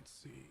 let's see.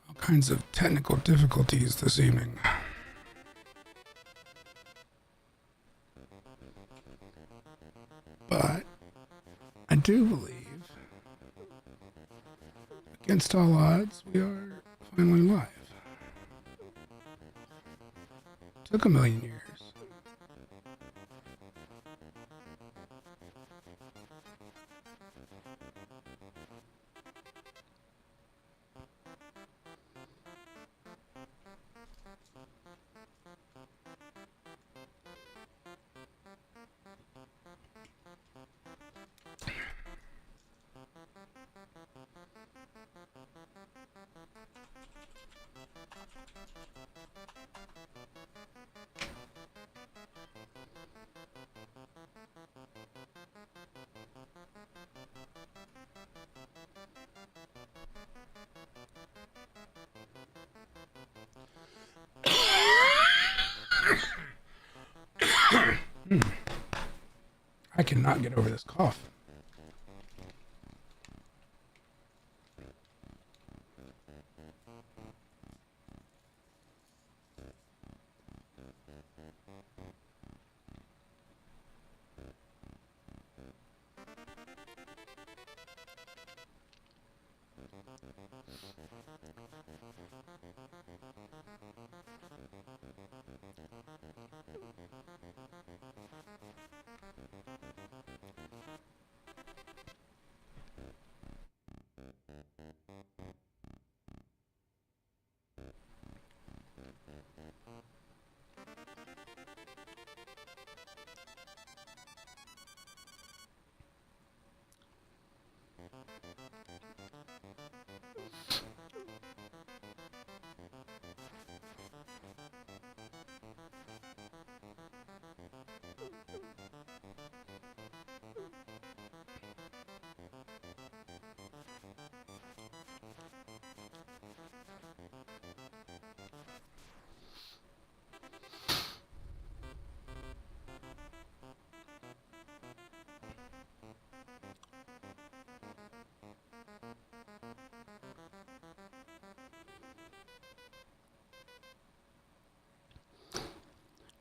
All kinds of technical difficulties this evening. But I do believe, against all odds, we are finally live. Took a million years. I cannot get over this cough.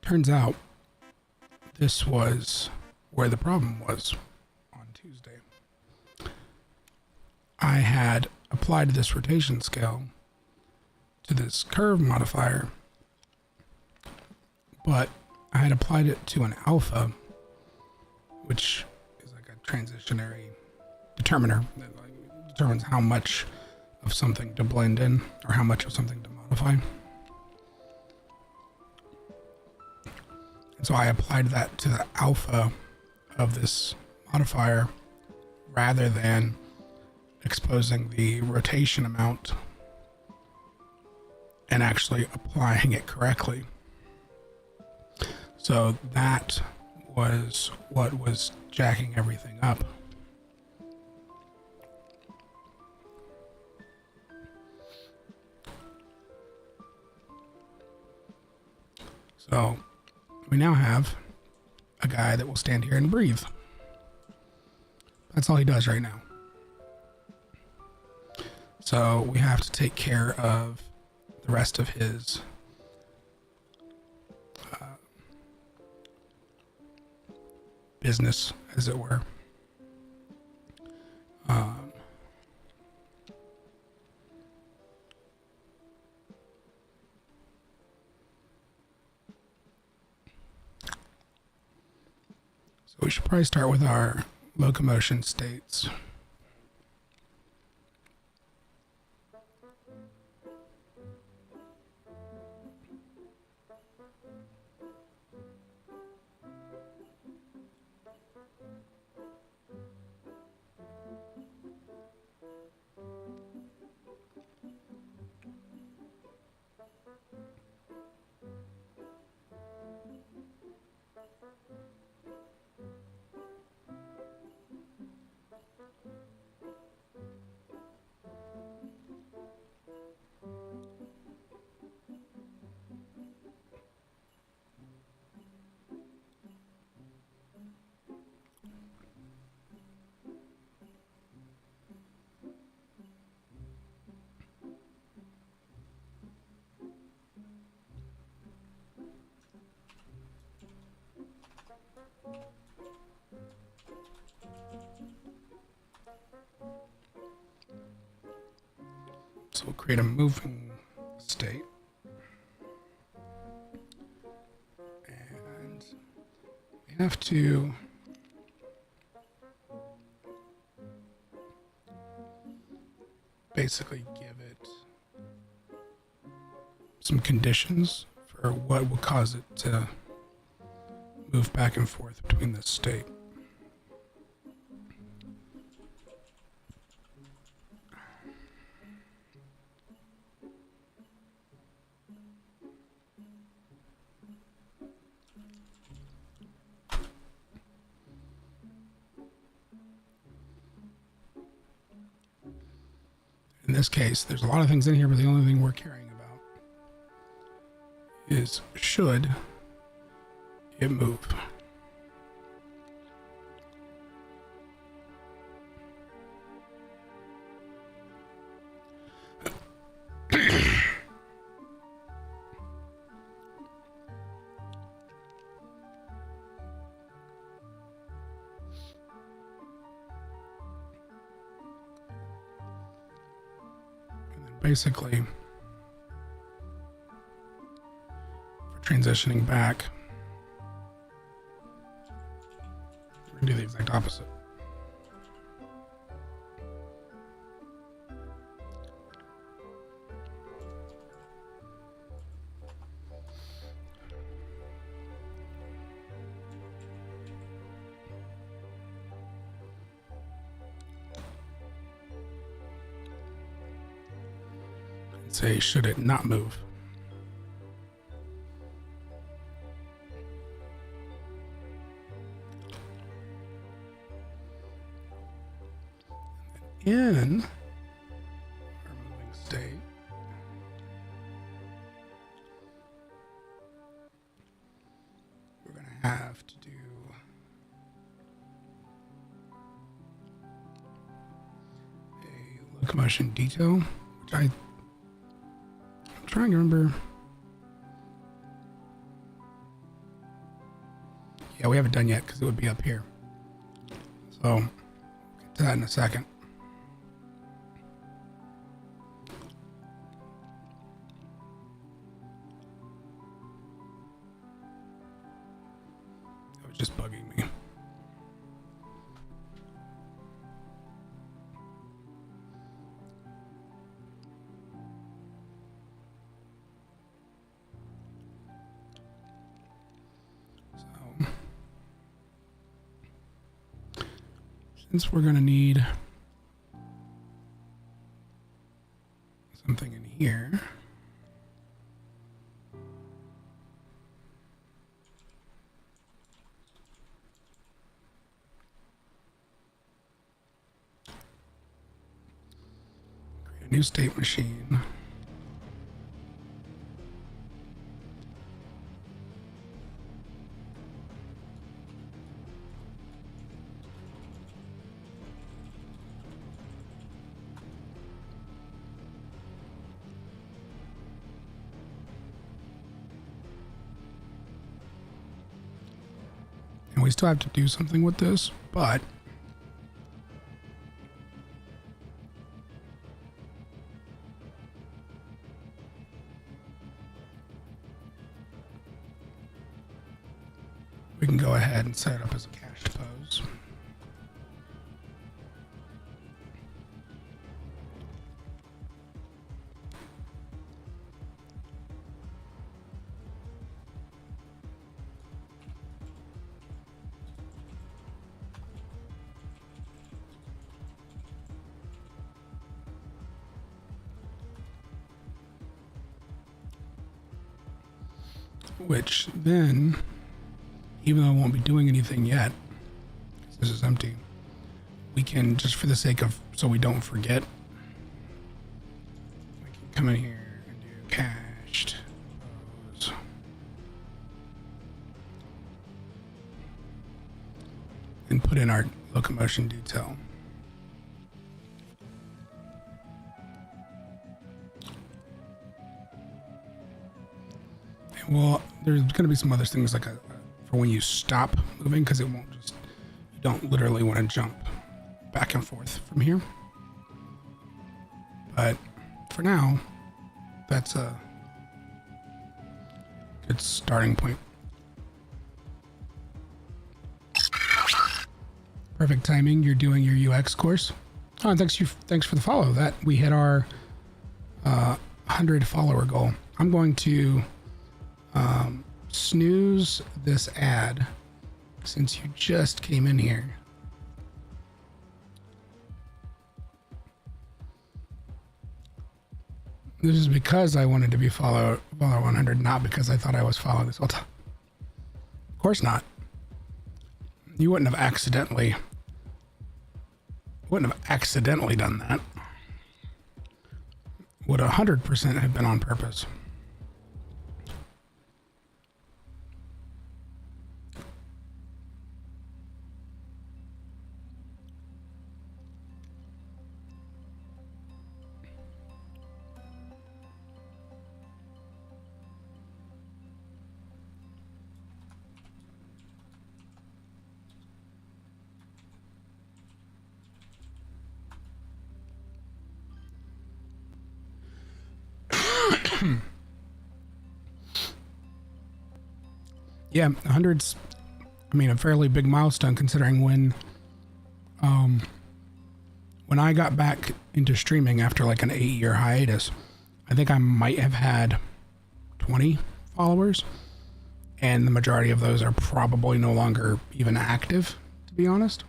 Turns out this was where the problem was on Tuesday. I had applied this rotation scale to this curve modifier, but I had applied it to an alpha, which is like a transitionary determiner that determines how much of something to blend in or how much of something to modify. And so I applied that to the alpha of this modifier rather than exposing the rotation amount and actually applying it correctly. So that was what was jacking everything up. So we now have a guy that will stand here and breathe. That's all he does right now. So we have to take care of the rest of his business, as it were. So we should probably start with our locomotion states. create a moving state. And we have to basically give it some conditions for what will cause it to move back and forth between this state. In this case, there's a lot of things in here, but the only thing we're caring about is should it move. Basically, for transitioning back, we're going to do the exact opposite. Say, should it not move? In our moving state, we're going to have to do a locomotion detail, which I'm trying to remember. Yeah, we haven't done yet because it would be up here. So, we'll get to that in a second. That was just bugging me. Since we're going to need something in here, create a new state machine. And we still have to do something with this, but we can go ahead and set it up as a cached pose. Which then, even though I won't be doing anything yet, because this is empty, we can, just for the sake of, so we don't forget, we can come in here and do cached pose. And put in our locomotion detail. Well, there's going to be some other things like for when you stop moving, because it won't just, you don't literally want to jump back and forth from here. But for now, that's a good starting point. Perfect timing. You're doing your UX course. Oh, and thanks for the follow. That we hit our 100 follower goal. I'm going to snooze this ad since you just came in here. This is because I wanted to be follower 100, not because I thought I was following this whole time. Of course not. You wouldn't have accidentally done that. Would 100% have been on purpose. Yeah, 100's, I mean, a fairly big milestone considering when I got back into streaming after like an 8-year hiatus, I think I might have had 20 followers, and the majority of those are probably no longer even active, to be honest.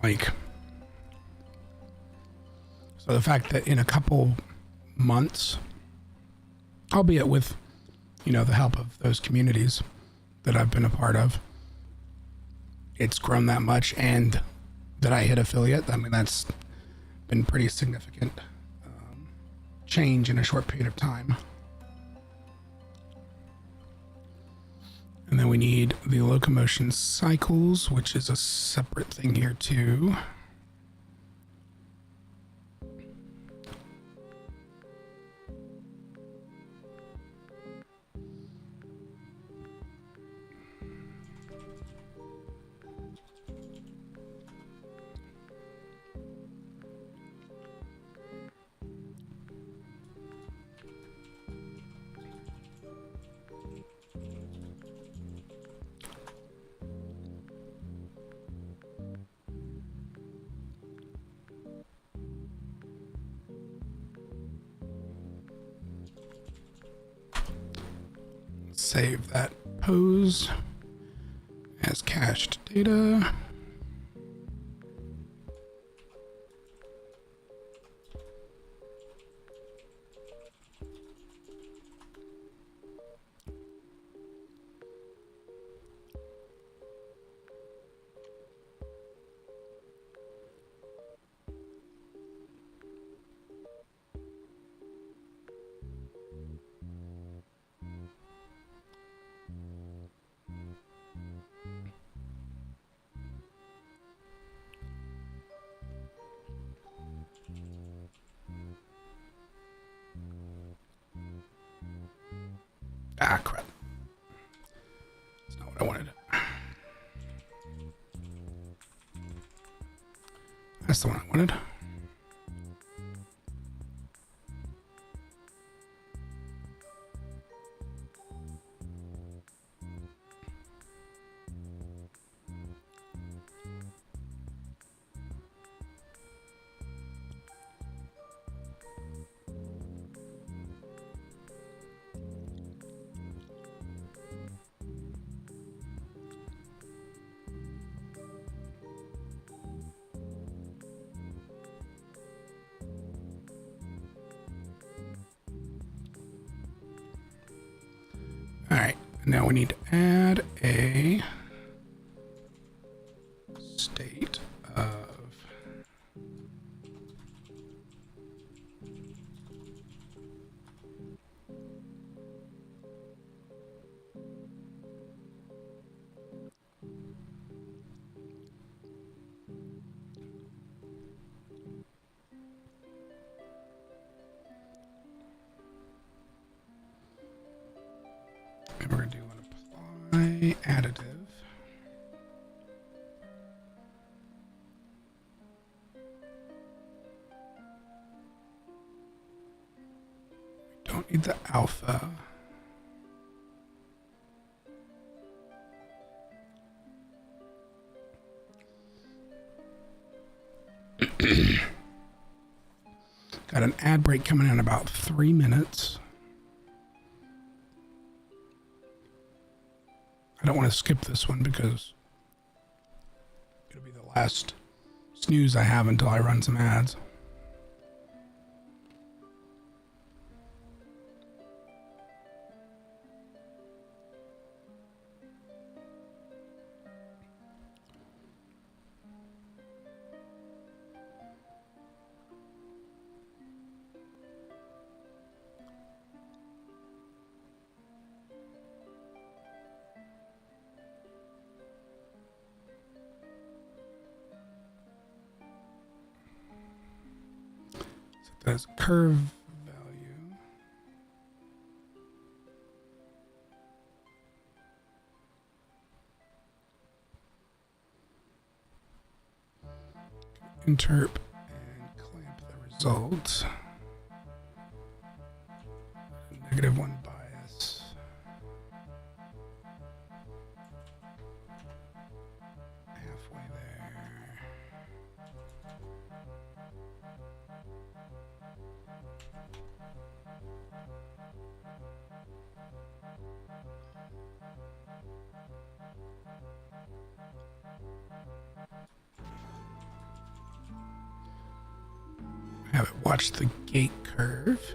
Like, so the fact that in a couple months, albeit with, you know, the help of those communities that I've been a part of, it's grown that much, and that I hit affiliate. I mean, that's been pretty significant change in a short period of time. And then we need the locomotion cycles, which is a separate thing here too. Save that pose as cached data. Ah, crap. That's not what I wanted. That's the one I wanted. All right, now we need to add a state of and we're going to do an apply additive. don't need the alpha. Got an ad break coming in about 3 minutes. I don't want to skip this one because it'll be the last snooze I have until I run some ads. That's curve value. Interp and clamp the results. -1 bias. Halfway there. Have it watch the gate curve.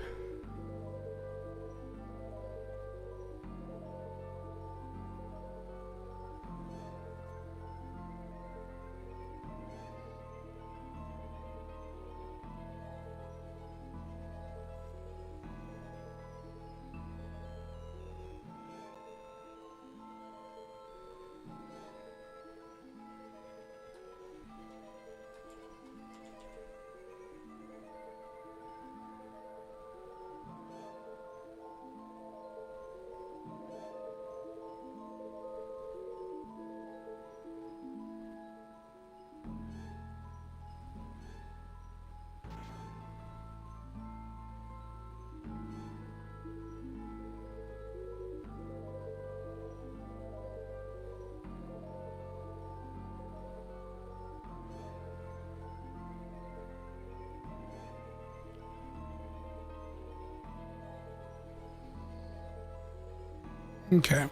Okay.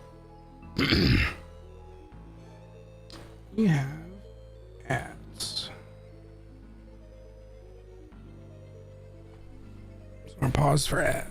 We have ads. So we're pause for ads.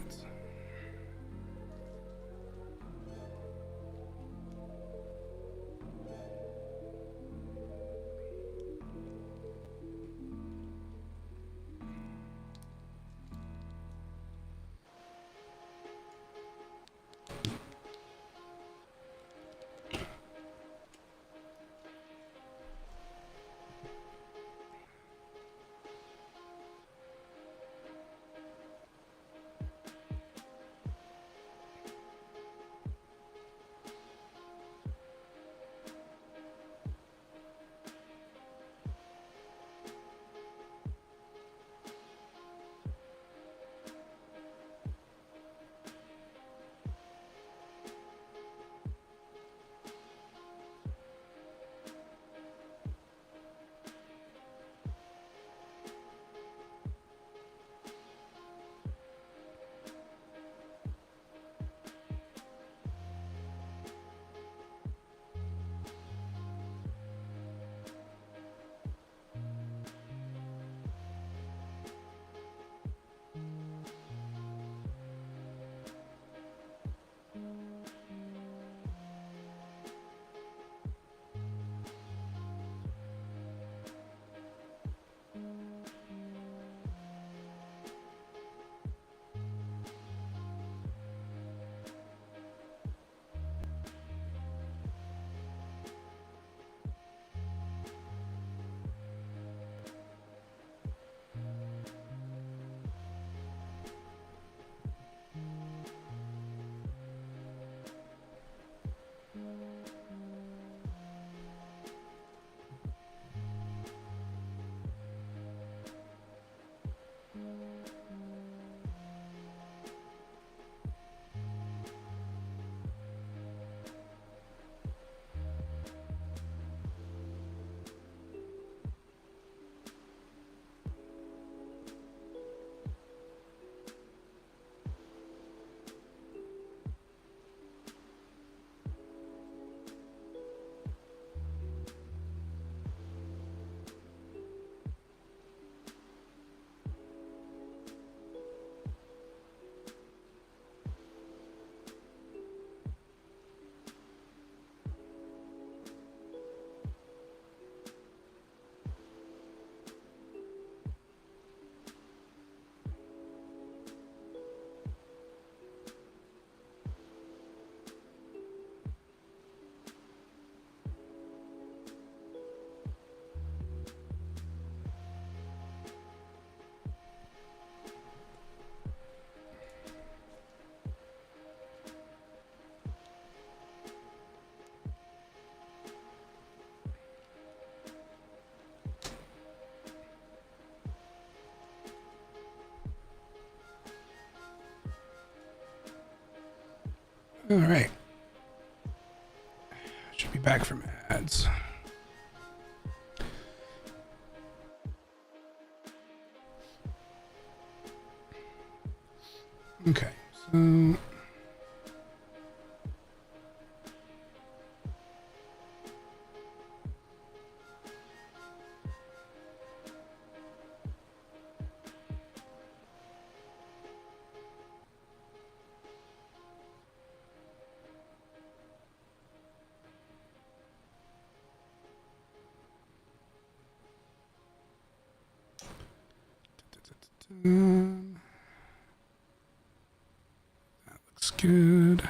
All right. Should be back from ads. Okay, so that looks good.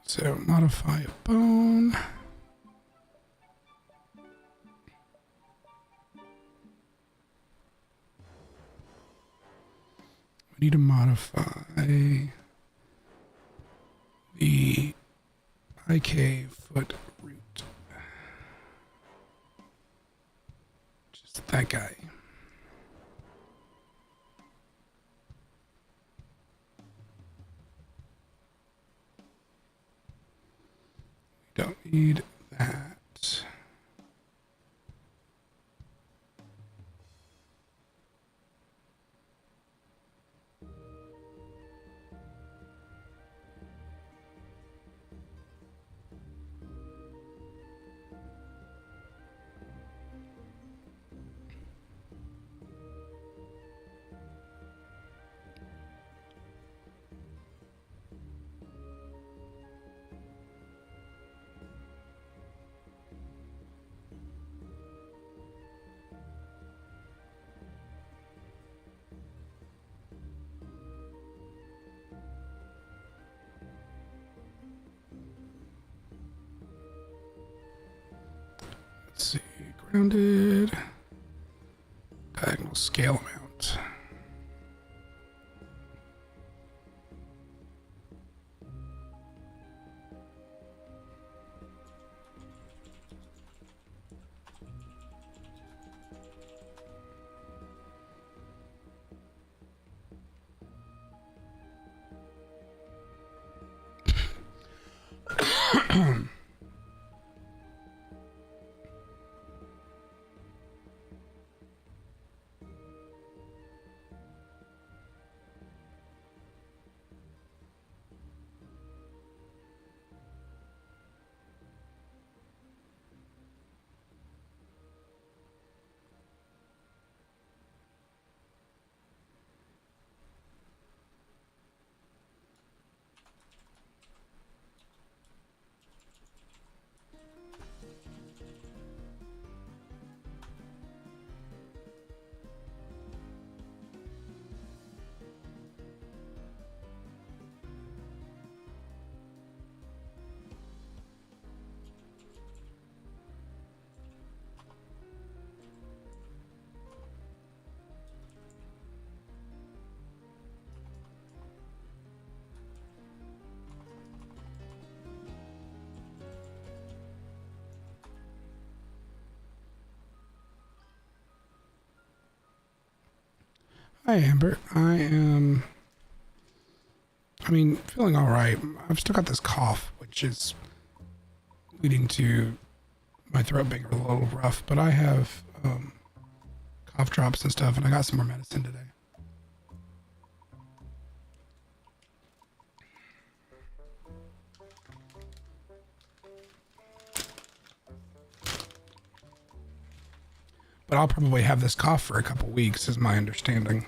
So modify a bone. We need to modify the IK foot root. Just that guy. We don't need that. Let's see, grounded, diagonal scale amount. Hi, Amber. I mean, feeling all right. I've still got this cough, which is leading to my throat being a little rough, but I have cough drops and stuff, and I got some more medicine today. But I'll probably have this cough for a couple weeks, is my understanding.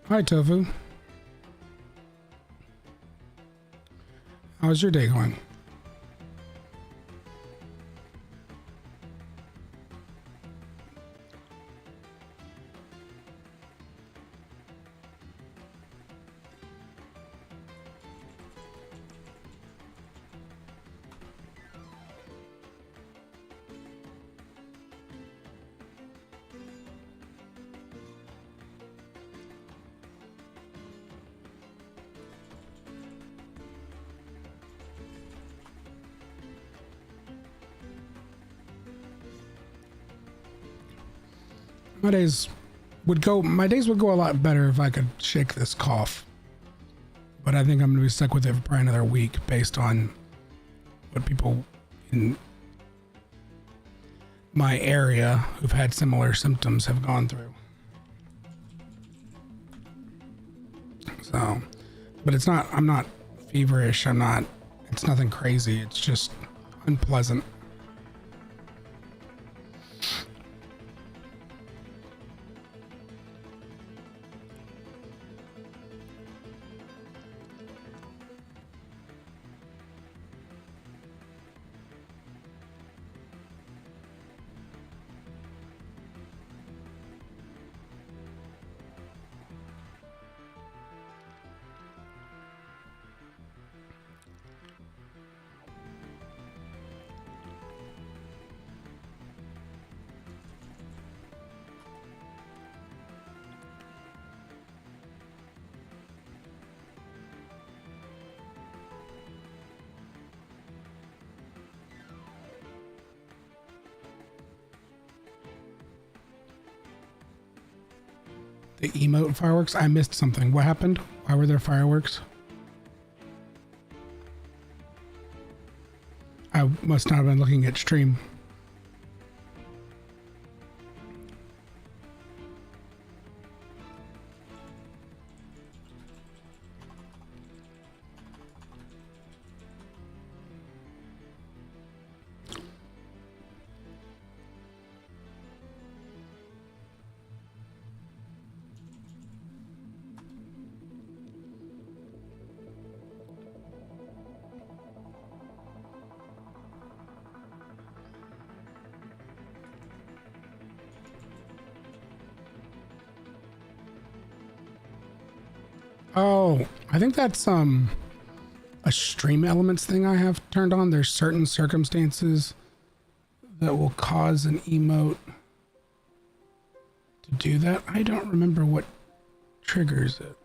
Hi, Tofu. How's your day going? My days would go a lot better if I could shake this cough. But I think I'm going to be stuck with it for probably another week based on what people in my area who've had similar symptoms have gone through. So, but I'm not feverish. It's nothing crazy. It's just unpleasant. The emote fireworks? I missed something. What happened? Why were there fireworks? I must not have been looking at stream. Oh, I think that's a stream elements thing I have turned on. There's certain circumstances that will cause an emote to do that. I don't remember what triggers it.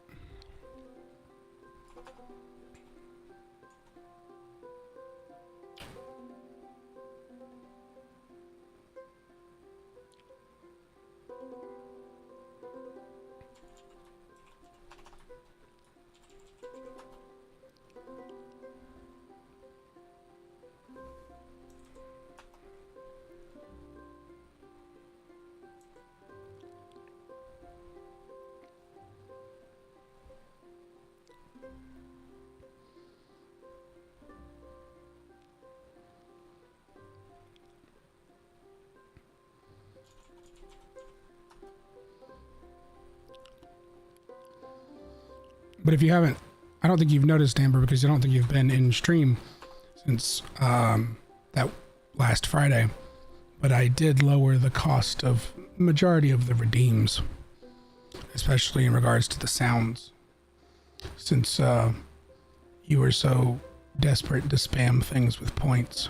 But if you haven't, I don't think you've noticed, Amber, because I don't think you've been in stream since that last Friday. But I did lower the cost of the majority of the redeems, especially in regards to the sounds, since you were so desperate to spam things with points.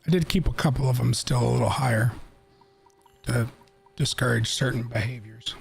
I did keep a couple of them still a little higher to discourage certain behaviors.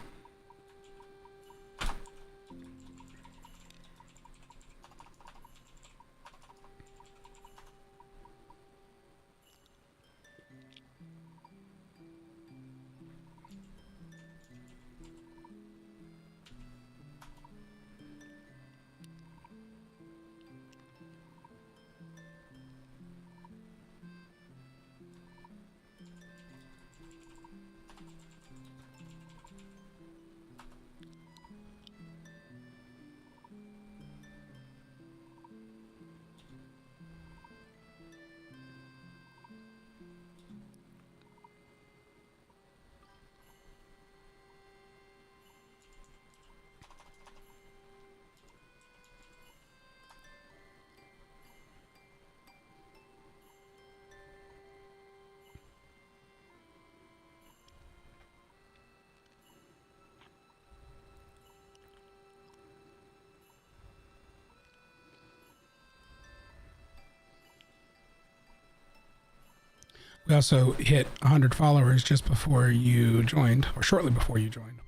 We also hit 100 followers just before you joined, or shortly before you joined.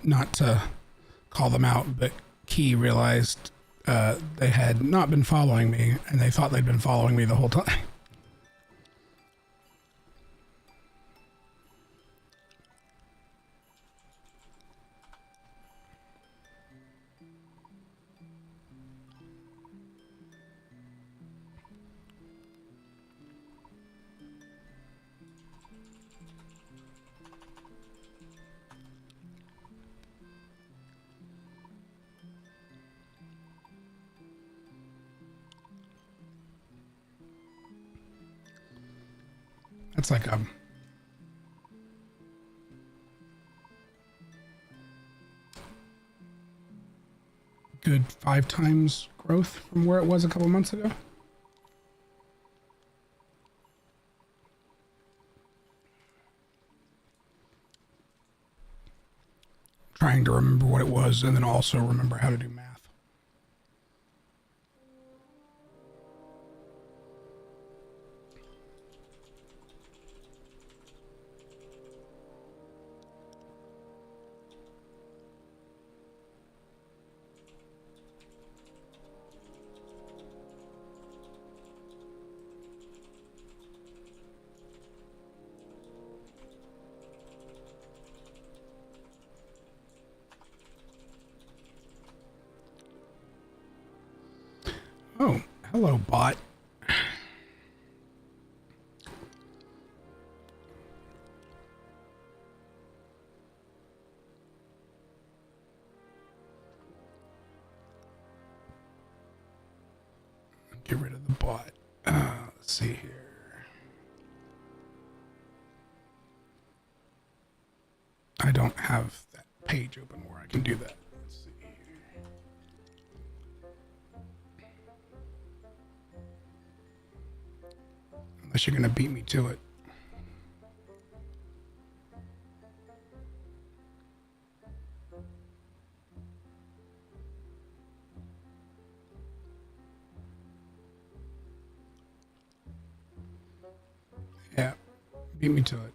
Not to call them out, but Key realized they had not been following me, and they thought they'd been following me the whole time. That's like a good 5 times growth from where it was a couple months ago. Trying to remember what it was and then also remember how to do math. Oh, hello, bot. Get rid of the bot. Let's see here. I don't have that page open where I can do that. Let's see here. Unless you're going to beat me to it. Yeah, beat me to it.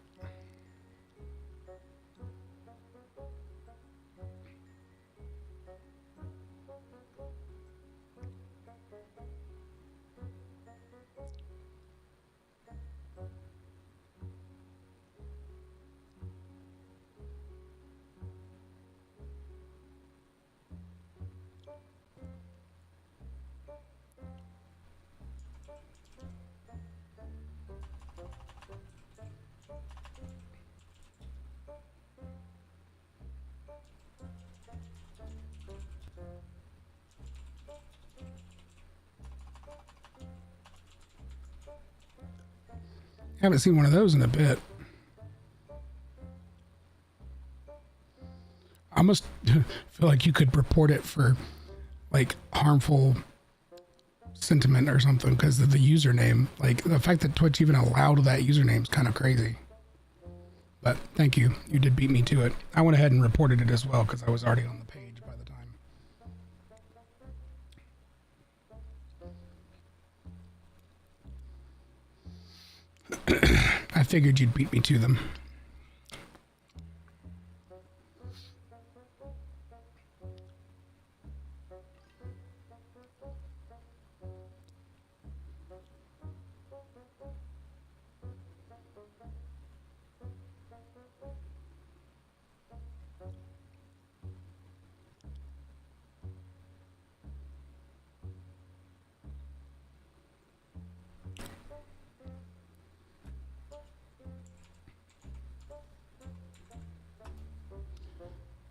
I haven't seen one of those in a bit. I almost feel like you could report it for like harmful sentiment or something because of the username. Like the fact that Twitch even allowed that username is kind of crazy. But thank you. You did beat me to it. I went ahead and reported it as well because I was already on the page by the time. I figured you'd beat me to them.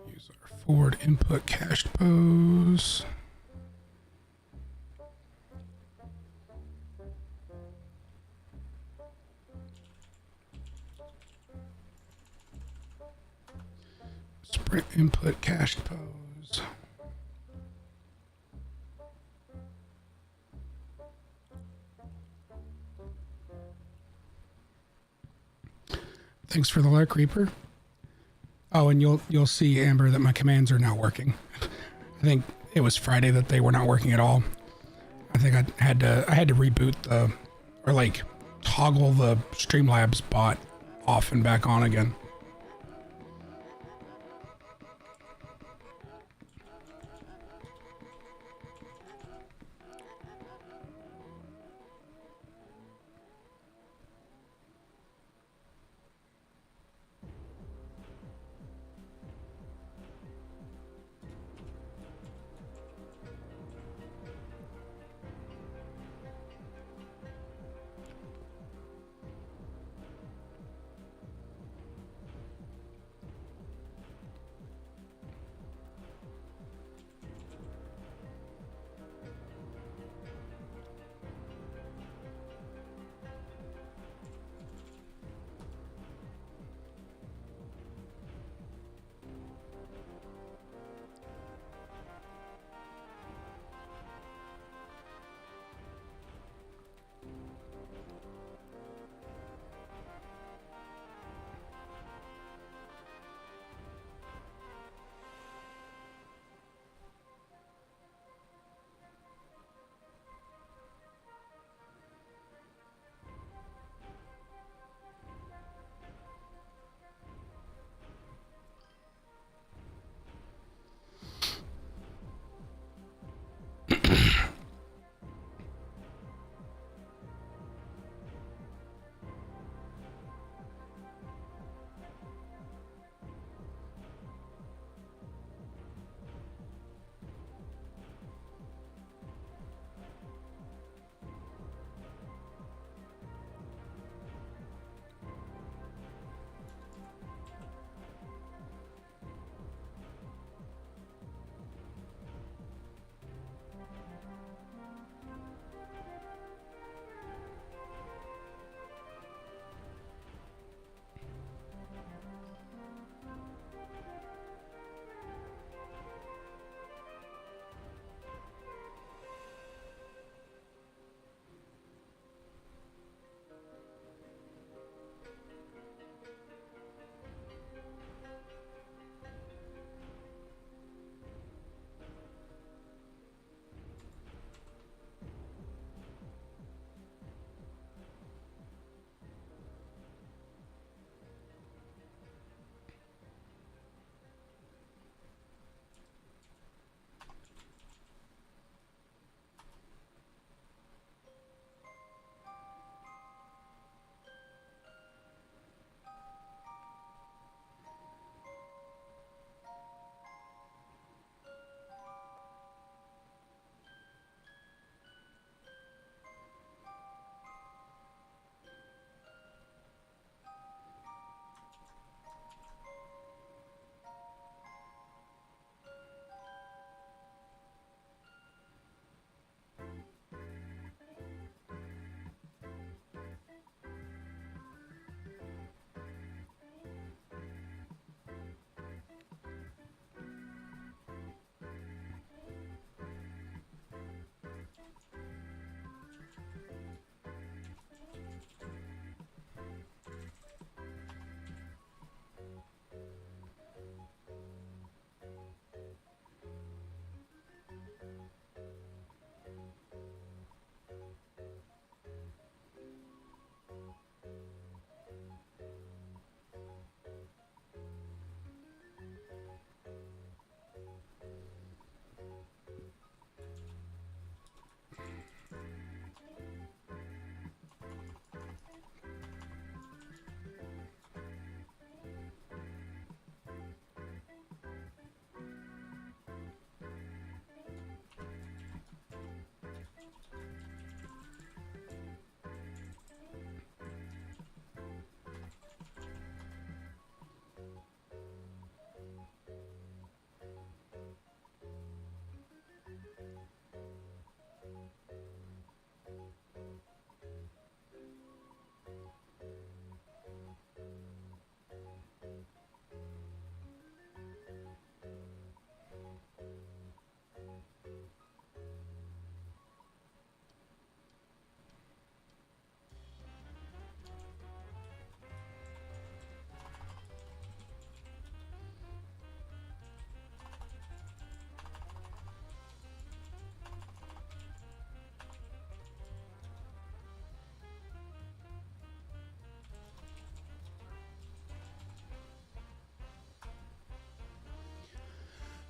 Use our forward input cached pose. Sprint input cached pose. Thanks for the luck, Reaper. Oh, and you'll see, Amber, that my commands are now working. I think it was Friday that they were not working at all. I think I had to reboot or like toggle the Streamlabs bot off and back on again.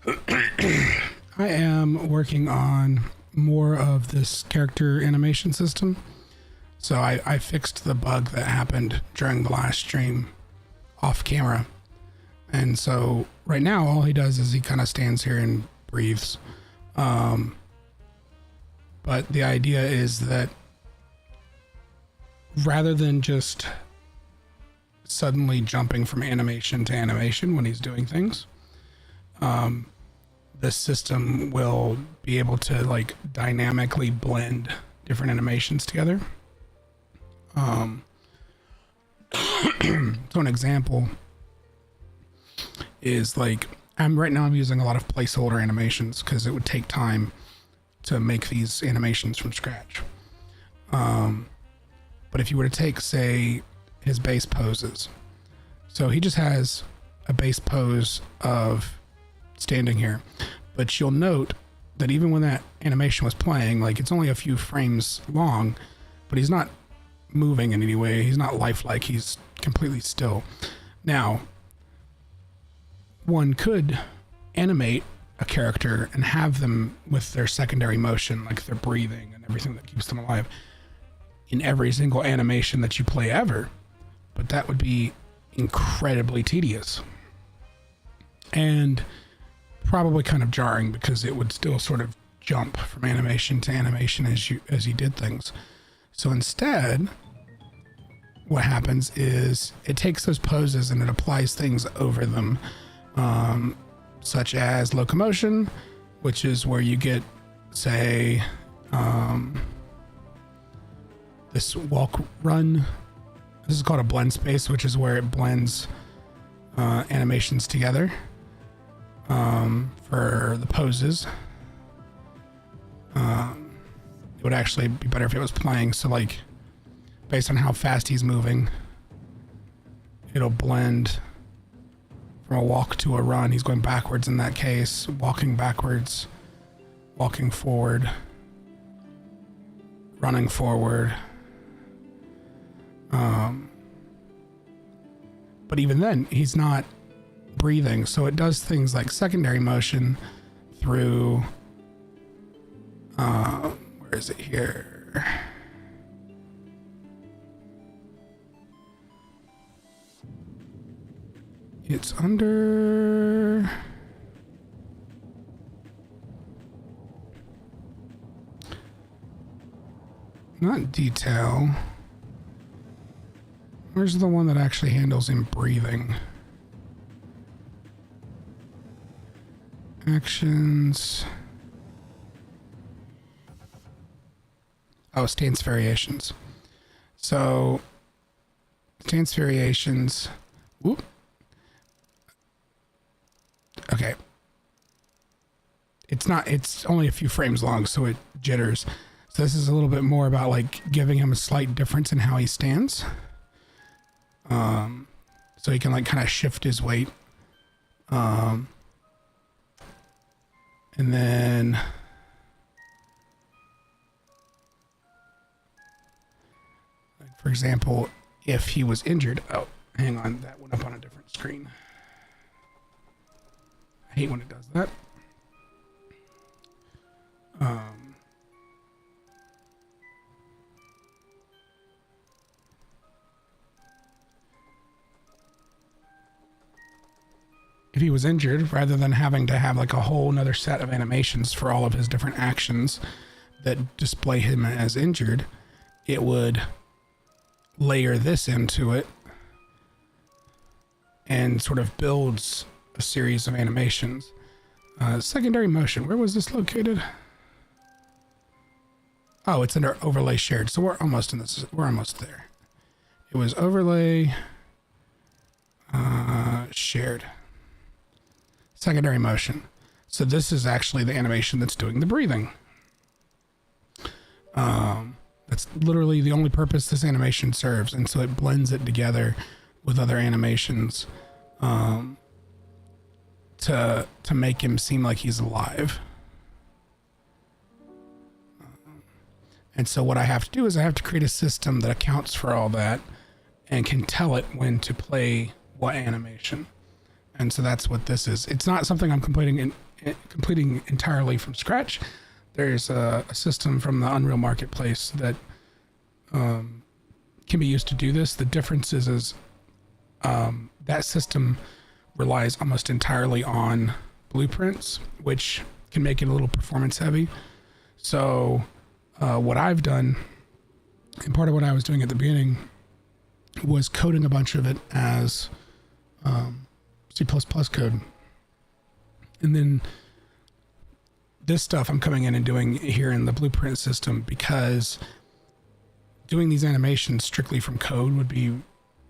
I am working on more of this character animation system. So I fixed the bug that happened during the last stream off camera. And so right now all he does is he kind of stands here and breathes. But the idea is that rather than just suddenly jumping from animation to animation when he's doing things, the system will be able to like dynamically blend different animations together. So an example is like I'm using a lot of placeholder animations because it would take time to make these animations from scratch. But if you were to take, say, his base poses, so he just has a base pose of standing here, but you'll note that even when that animation was playing, like it's only a few frames long, but he's not moving in any way. He's not lifelike. He's completely still. Now, one could animate a character and have them with their secondary motion, like their breathing and everything that keeps them alive, in every single animation that you play ever, but that would be incredibly tedious and probably kind of jarring because it would still sort of jump from animation to animation as you did things. So instead, what happens is it takes those poses and it applies things over them, such as locomotion, which is where you get, say, this walk run. This is called a blend space, which is where it blends animations together for the poses. It would actually be better if it was playing. So like based on how fast he's moving, it'll blend from a walk to a run. He's going backwards in that case, walking backwards, walking forward, running forward. But even then, he's not breathing. So it does things like secondary motion through, where is it here? It's under... not detail. Where's the one that actually handles him breathing? Actions. Oh, stance variations. So, stance variations. Whoop. Okay. It's only a few frames long, so it jitters. So this is a little bit more about like giving him a slight difference in how he stands. So he can like kind of shift his weight. And then like for example, if he was injured, oh, hang on, that went up on a different screen. I hate when it does that. If he was injured, rather than having to have like a whole nother set of animations for all of his different actions that display him as injured, it would layer this into it and sort of builds a series of animations. Secondary motion, where was this located? Oh, it's under overlay shared. So we're almost in this. We're almost there. It was overlay shared. Secondary motion. So this is actually the animation that's doing the breathing. That's literally the only purpose this animation serves. And so it blends it together with other animations to make him seem like he's alive. And so what I have to do is I have to create a system that accounts for all that and can tell it when to play what animation. And so that's what this is. It's not something I'm completing completing entirely from scratch. There's a system from the Unreal Marketplace that can be used to do this. The difference is that system relies almost entirely on blueprints, which can make it a little performance heavy. So what I've done, and part of what I was doing at the beginning, was coding a bunch of it as C++ code. And then this stuff I'm coming in and doing here in the blueprint system, because doing these animations strictly from code would be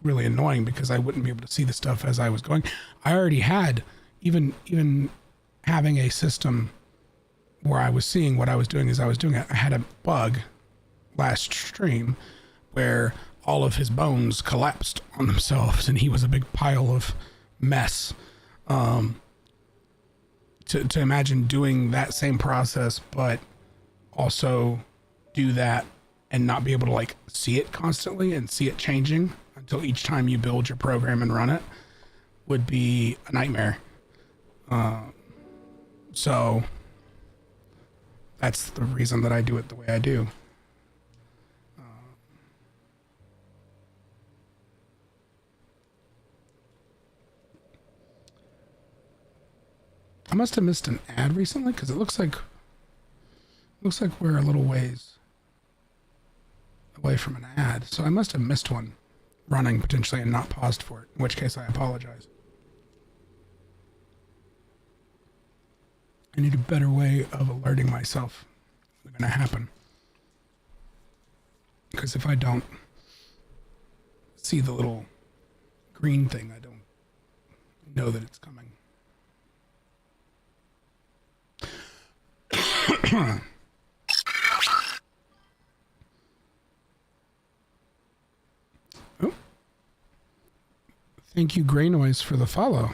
really annoying because I wouldn't be able to see the stuff as I was going. I already had, even having a system where I was seeing what I was doing as I was doing it, I had a bug last stream where all of his bones collapsed on themselves and he was a big pile of mess. To imagine doing that same process, but also do that and not be able to like see it constantly and see it changing until each time you build your program and run it would be a nightmare. So that's the reason that I do it the way I do. I must have missed an ad recently because it looks like we're a little ways away from an ad. So I must have missed one running potentially and not paused for it, in which case I apologize. I need a better way of alerting myself when it's going to happen. Because if I don't see the little green thing, I don't know that it's coming. Oh. Thank you, Gray Noise, for the follow.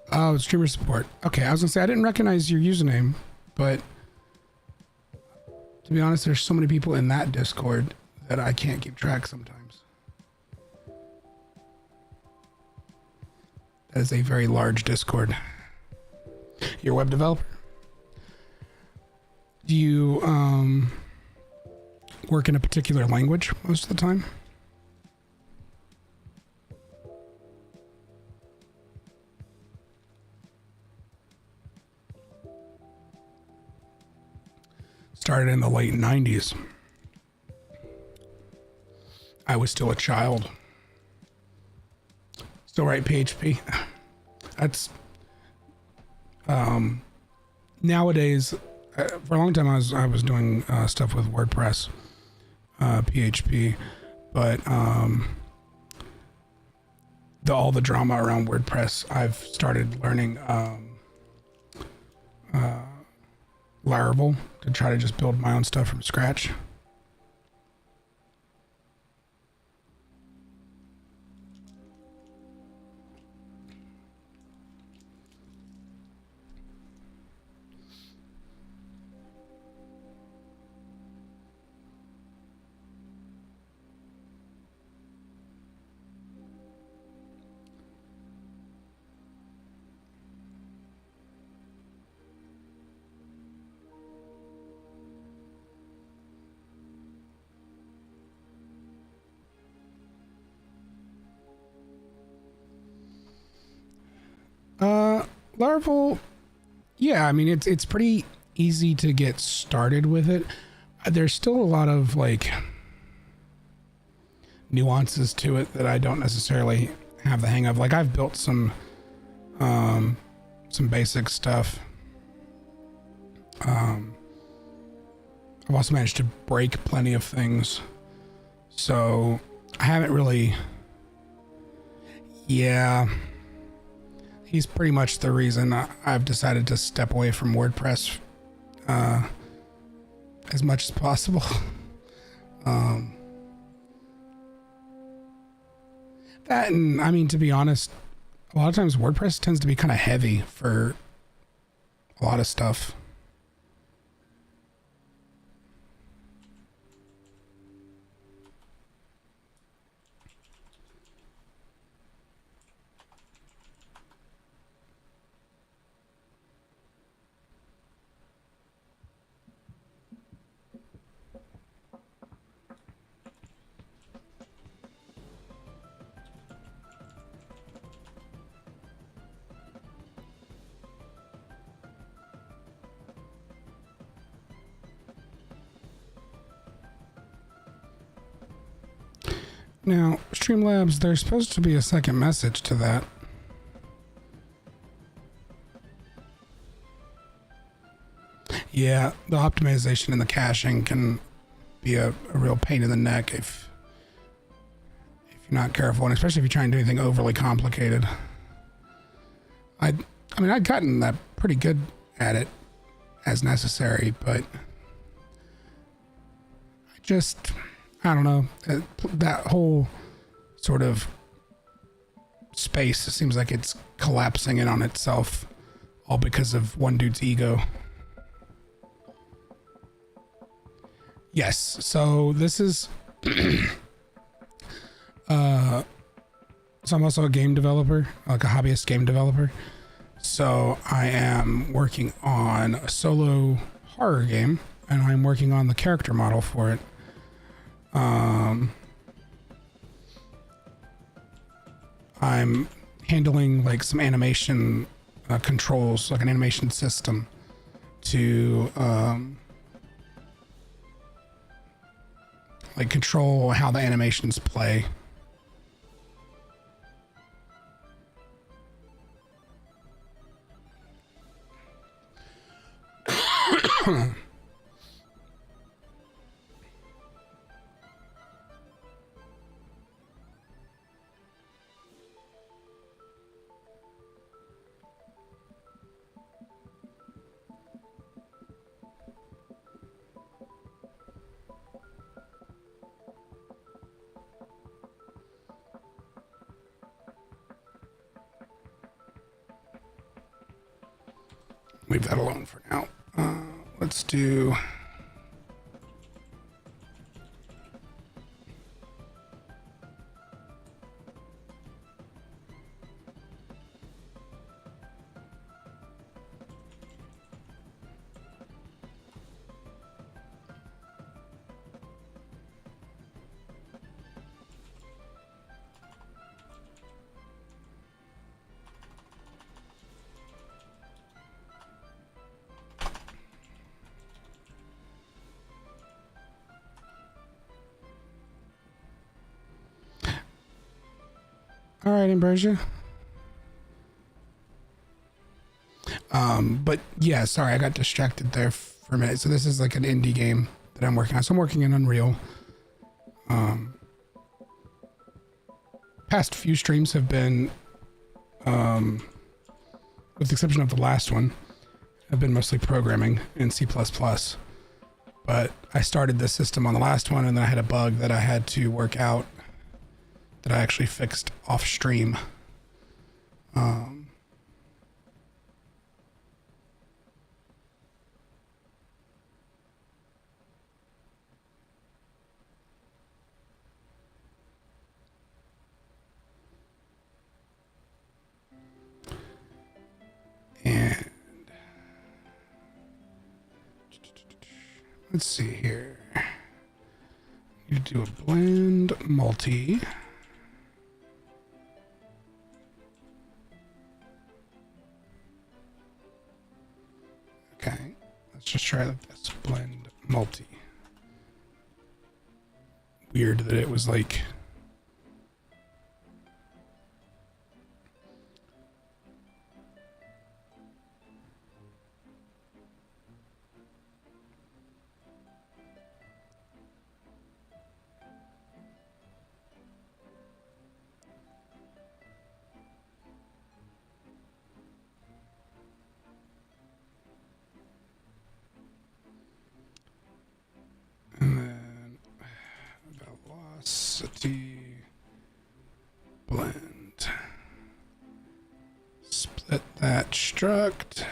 Oh, streamer support. Okay, I was gonna say I didn't recognize your username, but to be honest, there's so many people in that Discord that I can't keep track sometimes. That is a very large Discord. You're a web developer? Do you work in a particular language most of the time? Started in the late 90s. I was still a child. Still write PHP. That's nowadays. For a long time, I was doing stuff with WordPress, PHP, but all the drama around WordPress, I've started learning Laravel to try to just build my own stuff from scratch. Laravel, yeah, I mean it's pretty easy to get started with it. There's still a lot of like nuances to it that I don't necessarily have the hang of. Like I've built some basic stuff. I've also managed to break plenty of things. So I haven't really, yeah, he's pretty much the reason I've decided to step away from WordPress as much as possible. That, and I mean, to be honest, a lot of times WordPress tends to be kind of heavy for a lot of stuff. Now, Streamlabs, there's supposed to be a second message to that. Yeah, the optimization and the caching can be a real pain in the neck if you're not careful, and especially if you're trying to do anything overly complicated. I mean, I'd gotten that pretty good at it as necessary, but I don't know, that whole sort of space seems like it's collapsing in on itself, all because of one dude's ego. Yes, so this is so I'm also a game developer, like a hobbyist game developer. So I am working on a solo horror game, and I'm working on the character model for it. I'm handling like some animation controls, like an animation system to like control how the animations play. Leave that alone for now. Let's do... All right, Ambrosia. But yeah, sorry, I got distracted there for a minute. So this is like an indie game that I'm working on. So I'm working in Unreal. Past few streams have been, with the exception of the last one, have been mostly programming in C++. But I started this system on the last one, and then I had a bug that I had to work out that I actually fixed off stream. And let's see here. You do a blend multi. Let's just try like this. Blend multi. Weird that it was like... And then velocity blend. Split that struct.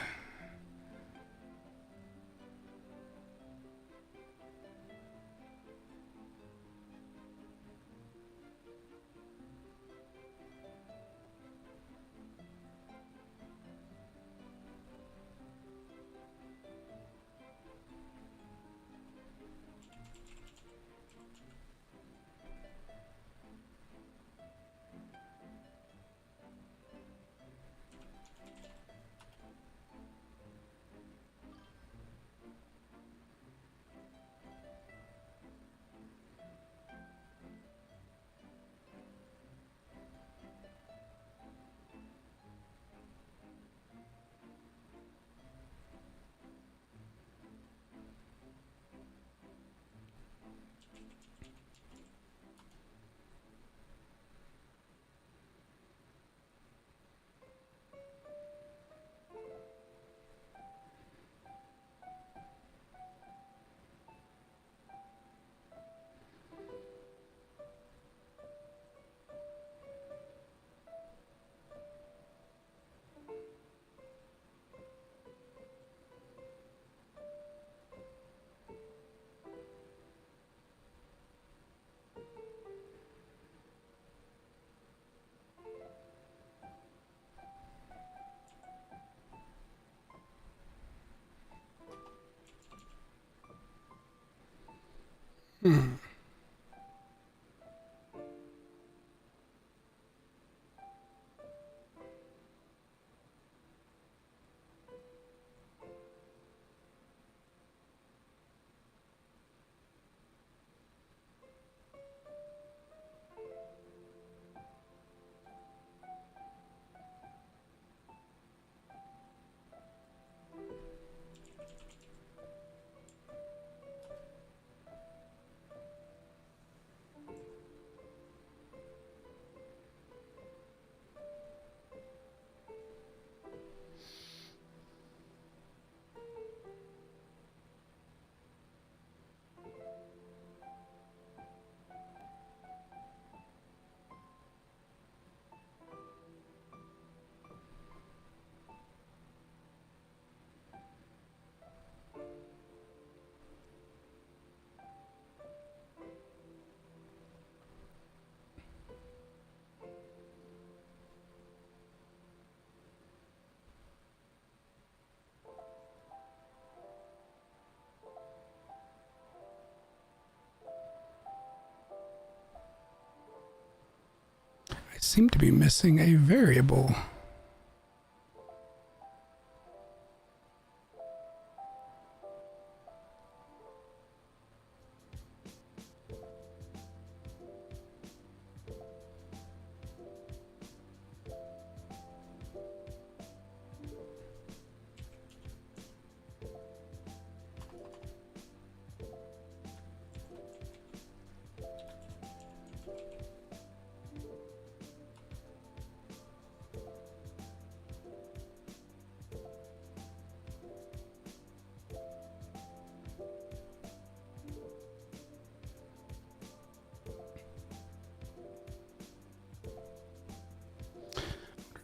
I seem to be missing a variable.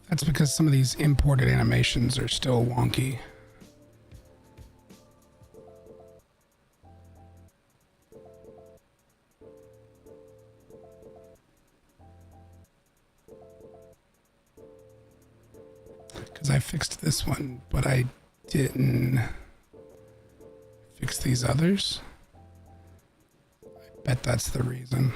That's because some of these imported animations are still wonky. Because I fixed this one, but I didn't fix these others. I bet that's the reason.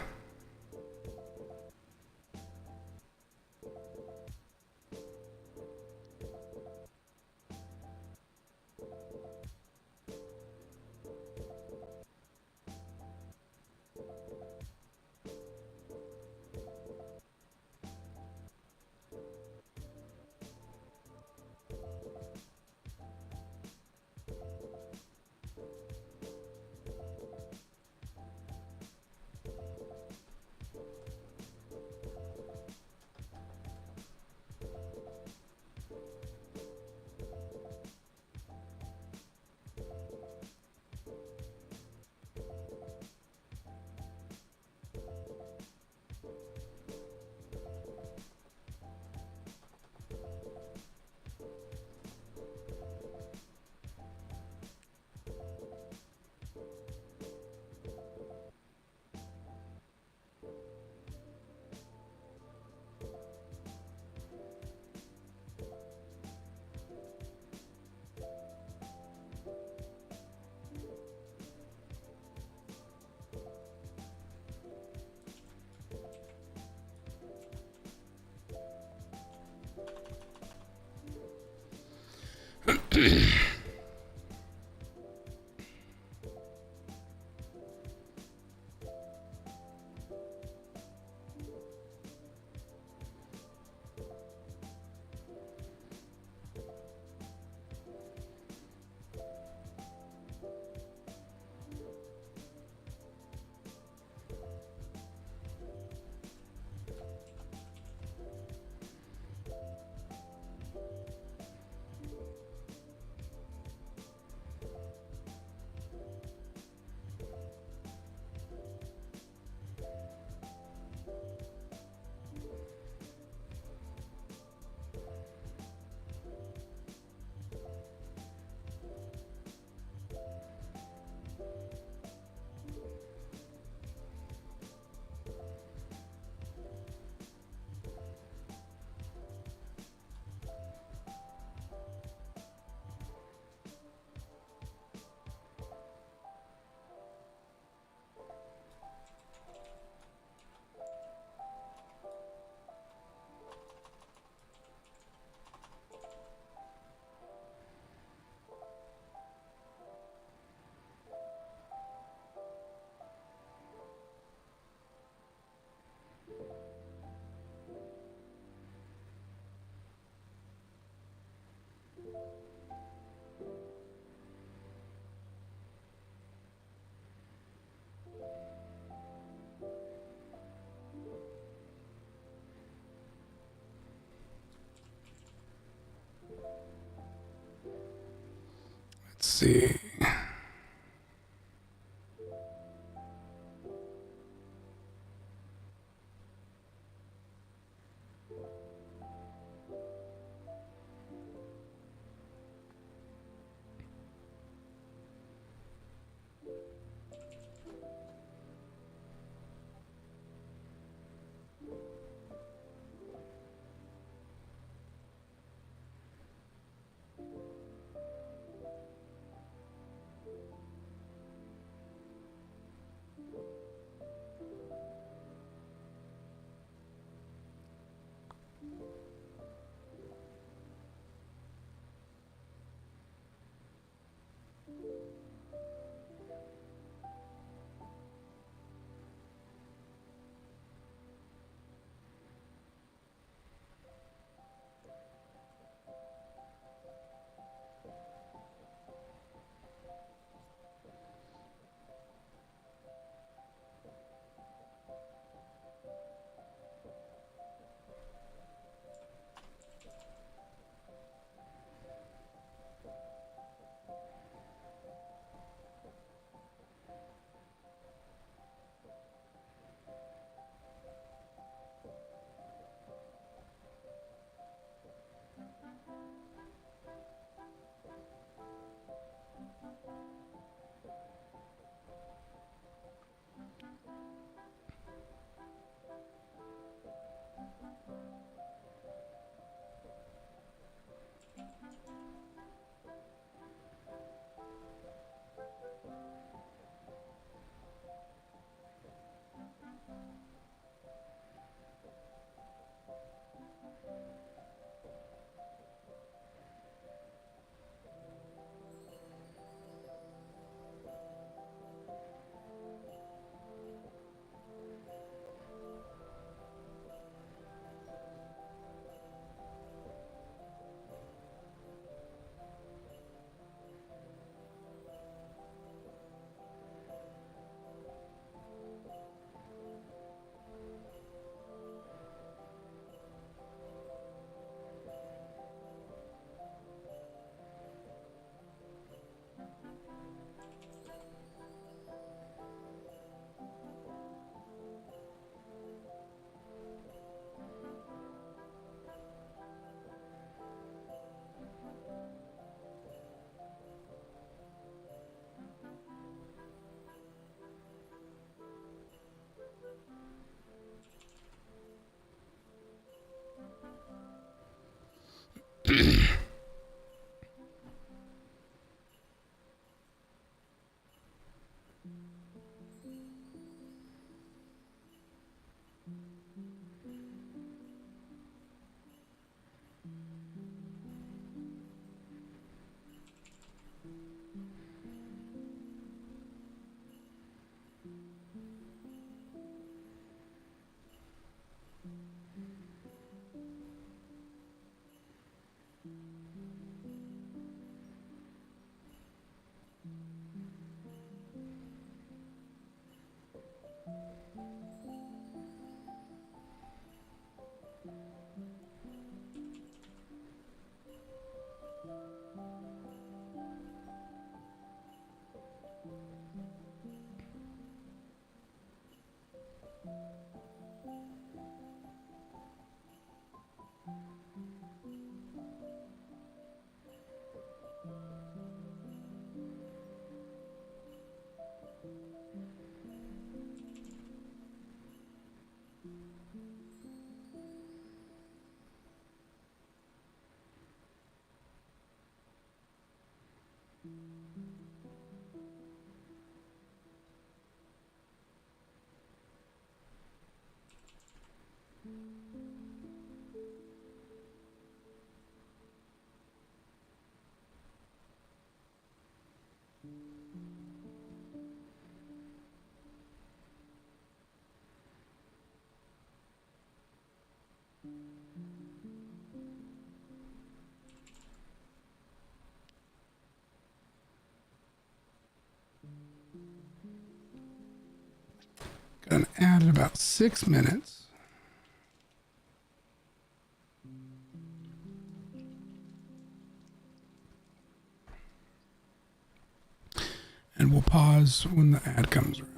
Let's see. an ad in about 6 minutes. And we'll pause when the ad comes around.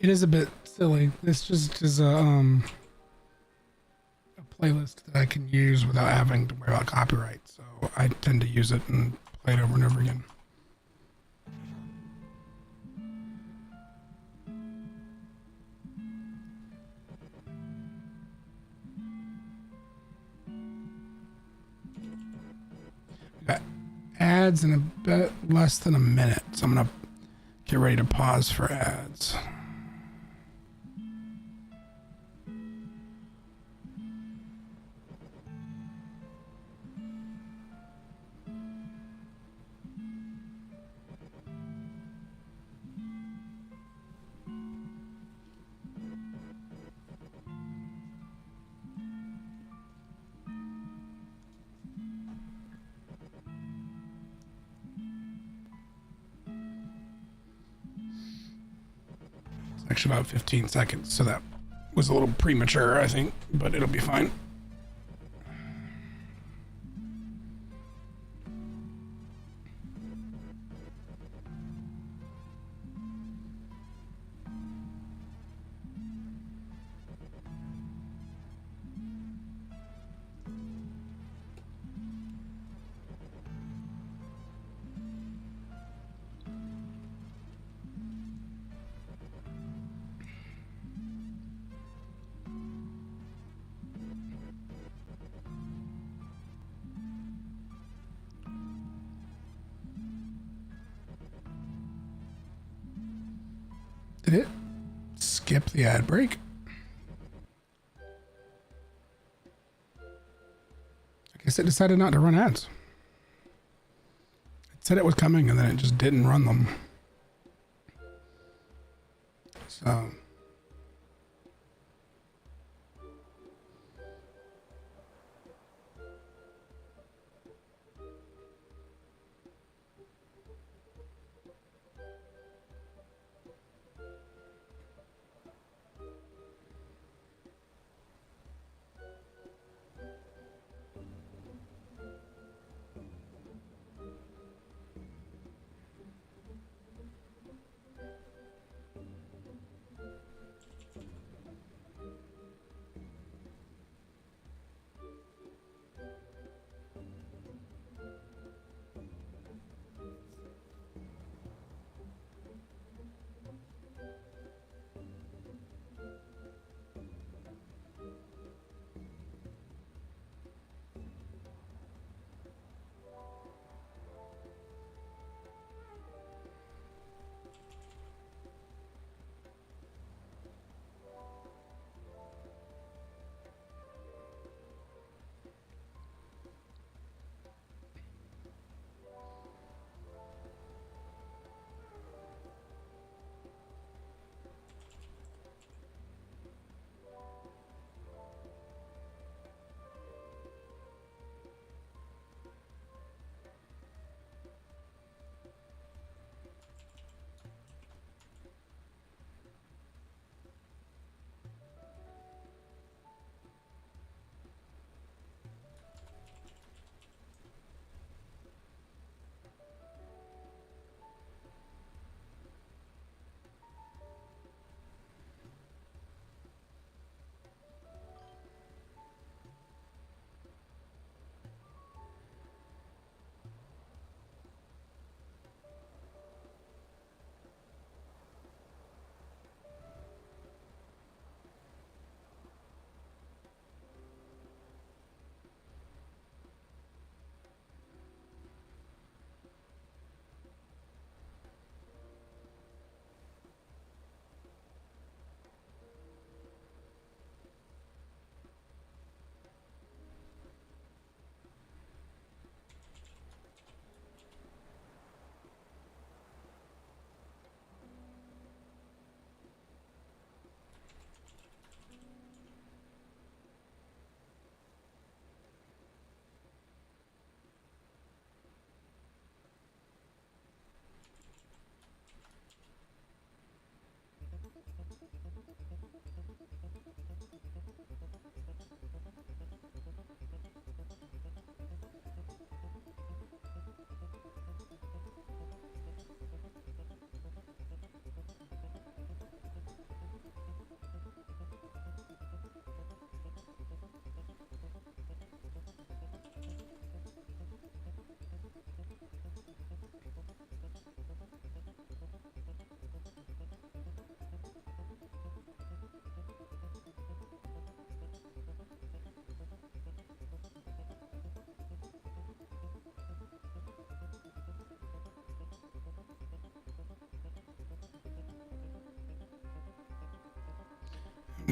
It is a bit silly. This just is a playlist that I can use without having to worry about copyright. So I tend to use it and play it over and over again. We got ads in a bit less than a minute, so I'm gonna get ready to pause for ads. Actually about 15 seconds, so that was a little premature, I think, but it'll be fine. Did it skip the ad break? I guess it decided not to run ads. It said it was coming and then it just didn't run them. So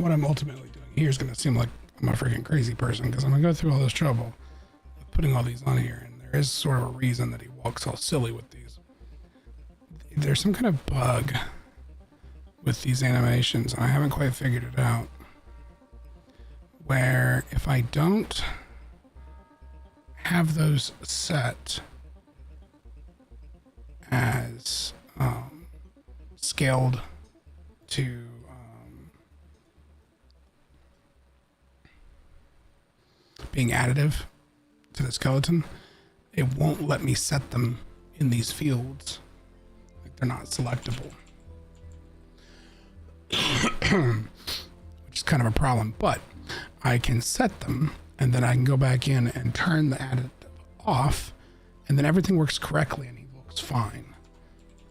what I'm ultimately doing here is going to seem like I'm a freaking crazy person because I'm going to go through all this trouble of putting all these on here, and there is sort of a reason that he walks all silly with these. There's some kind of bug with these animations, and I haven't quite figured it out, where if I don't have those set as scaled to being additive to the skeleton, it won't let me set them in these fields. Like, they're not selectable. Which is kind of a problem, but I can set them, and then I can go back in and turn the additive off, and then everything works correctly and he looks fine.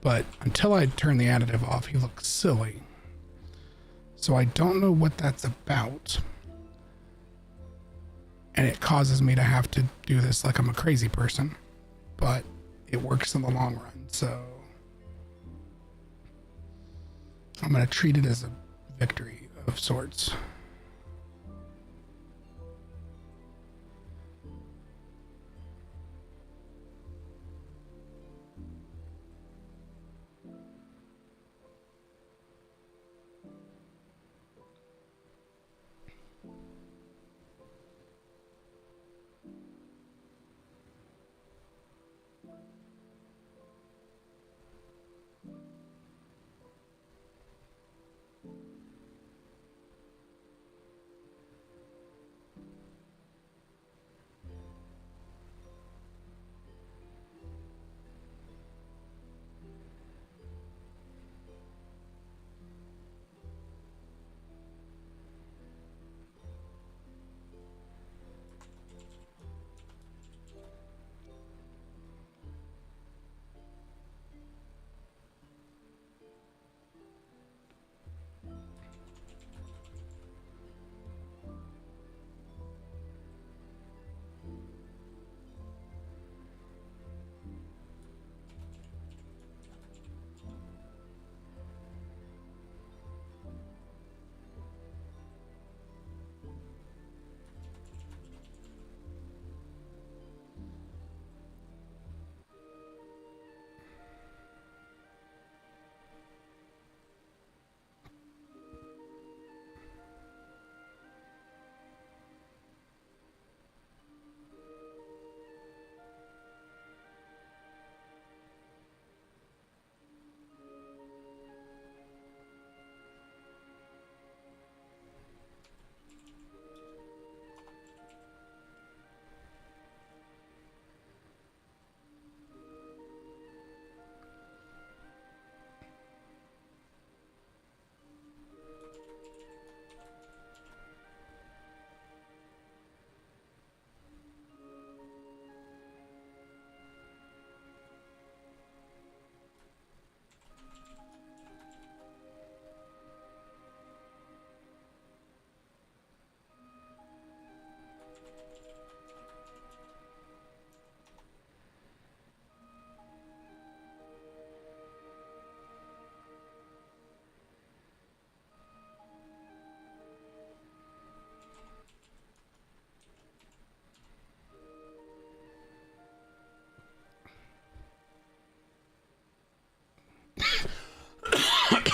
But until I turn the additive off, he looks silly. So I don't know what that's about. And it causes me to have to do this like I'm a crazy person, but it works in the long run. So I'm going to treat it as a victory of sorts.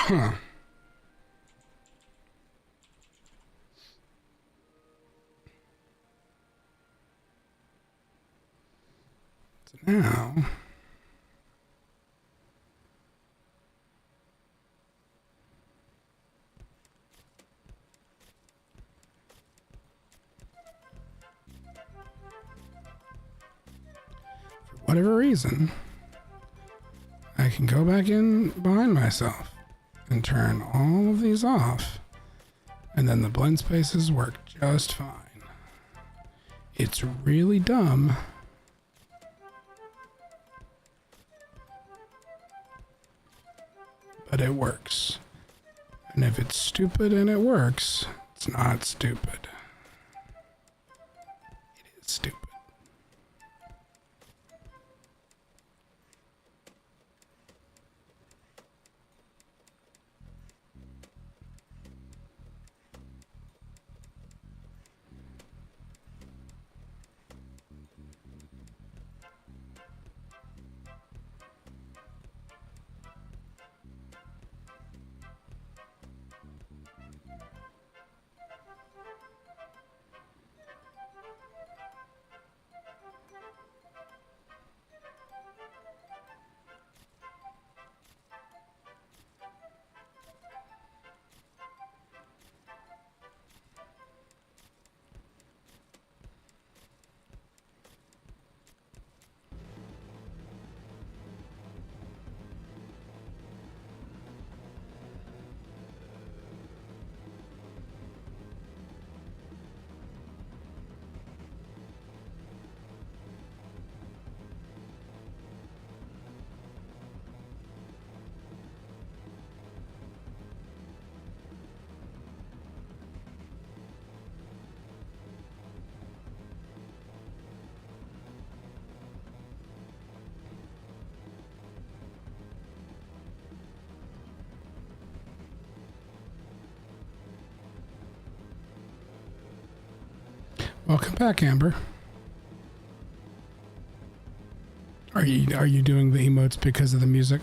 So now for whatever reason, I can go back in behind myself and turn all of these off, and then the blend spaces work just fine. It's really dumb, but it works. And if it's stupid and it works, it's not stupid. It is stupid. Welcome back, Amber. Are you doing the emotes because of the music?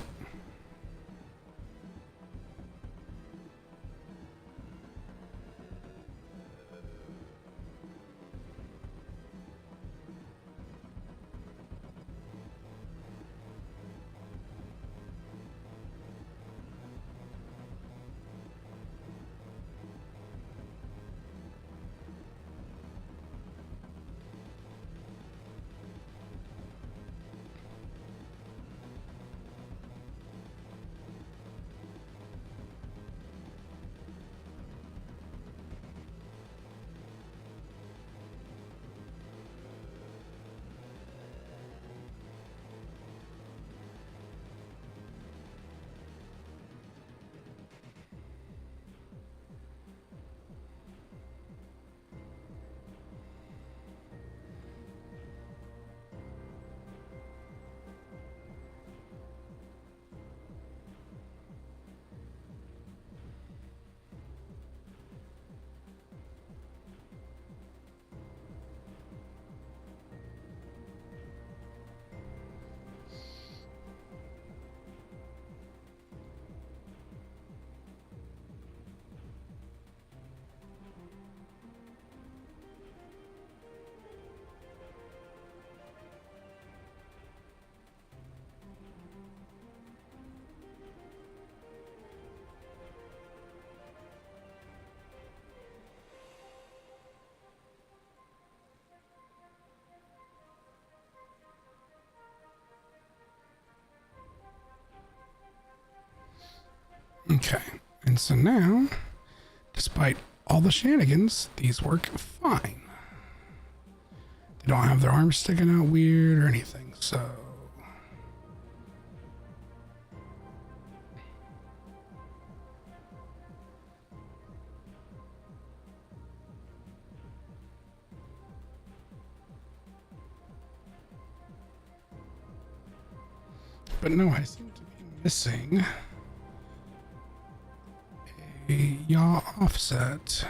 Okay, and so now, despite all the shenanigans, these work fine. They don't have their arms sticking out weird or anything, so... But no, I seem to be missing a yaw offset.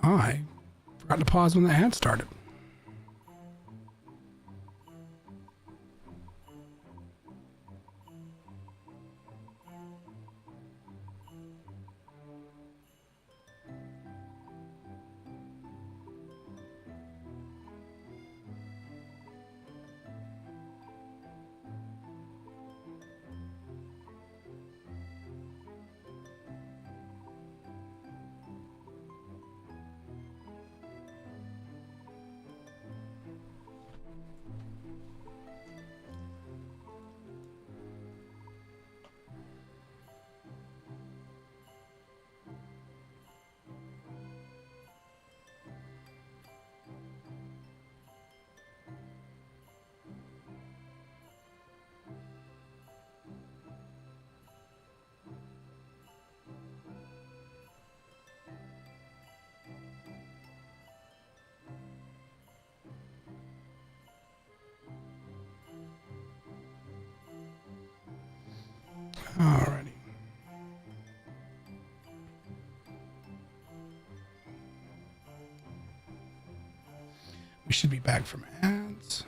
I forgot to pause when the ad started. Alrighty. We should be back from ads.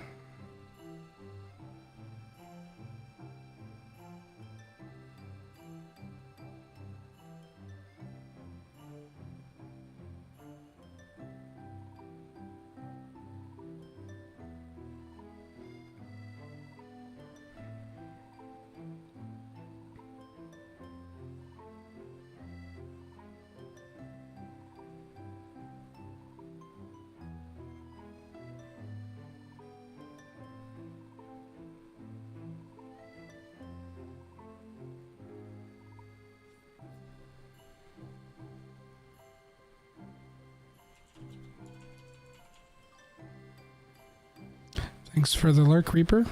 Thanks for the lurk, Reaper.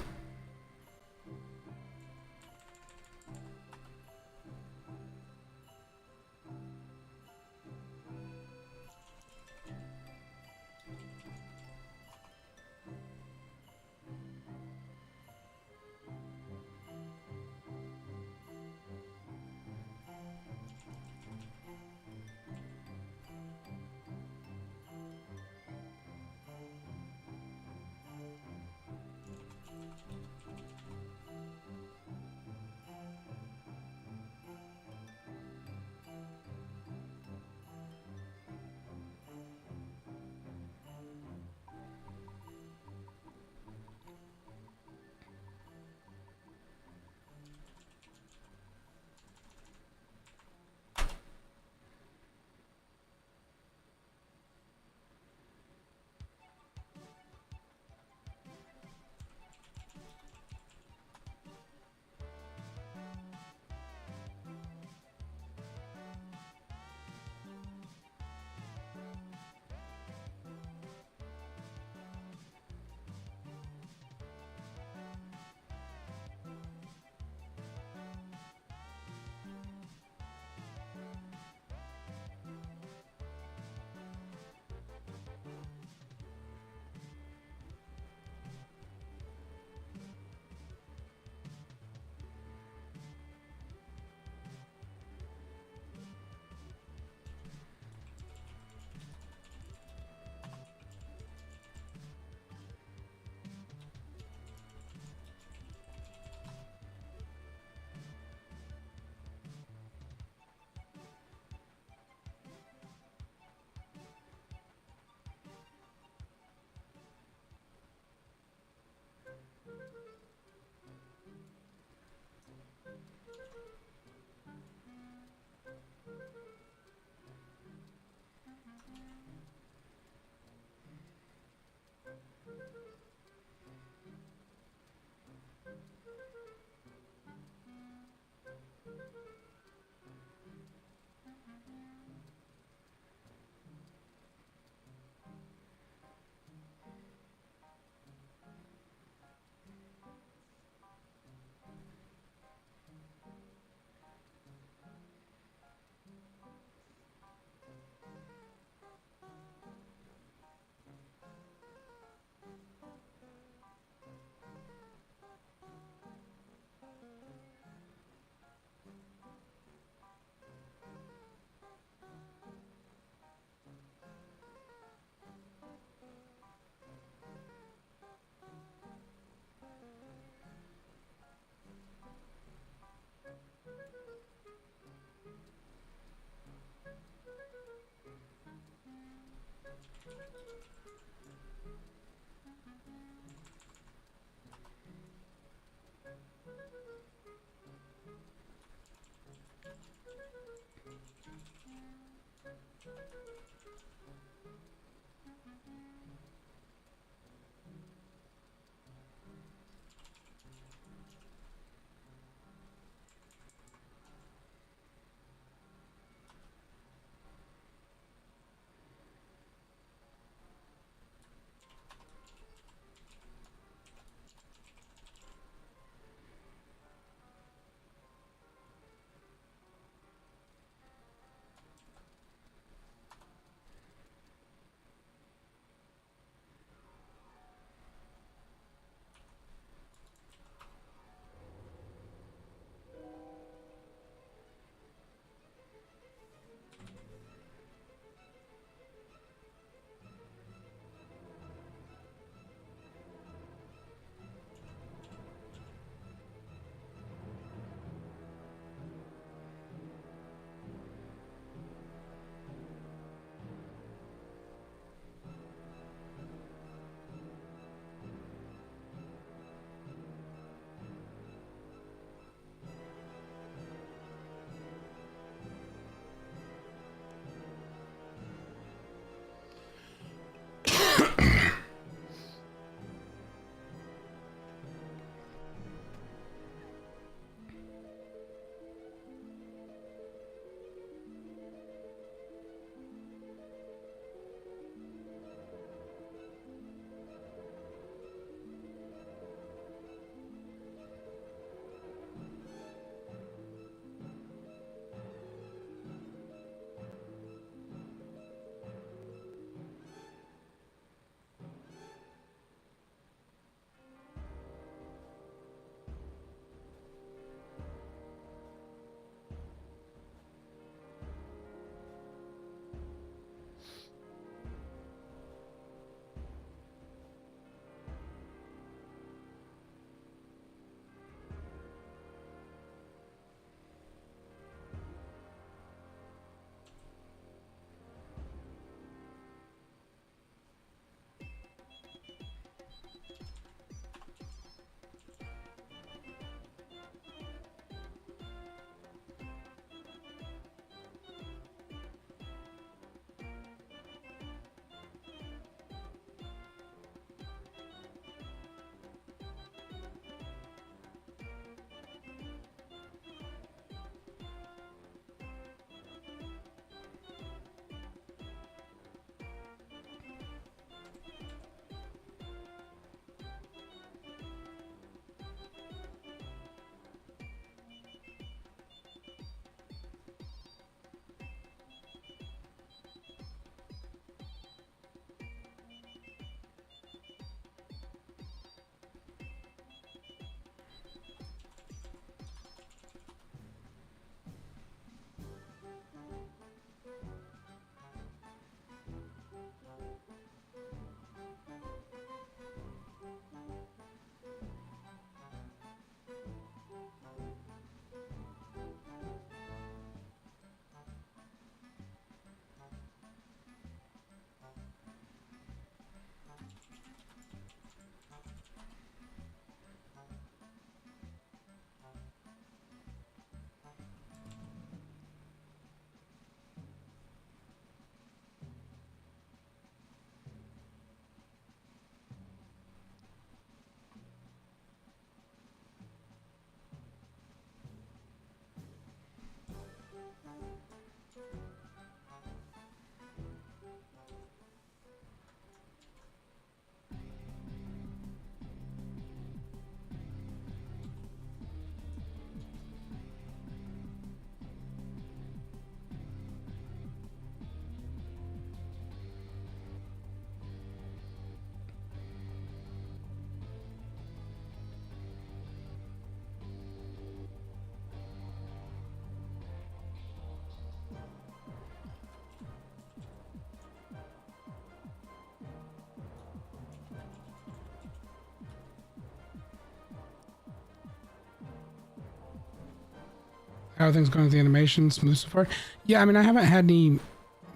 How are things going with the animation? Smooth so far? Yeah, I mean, I haven't had any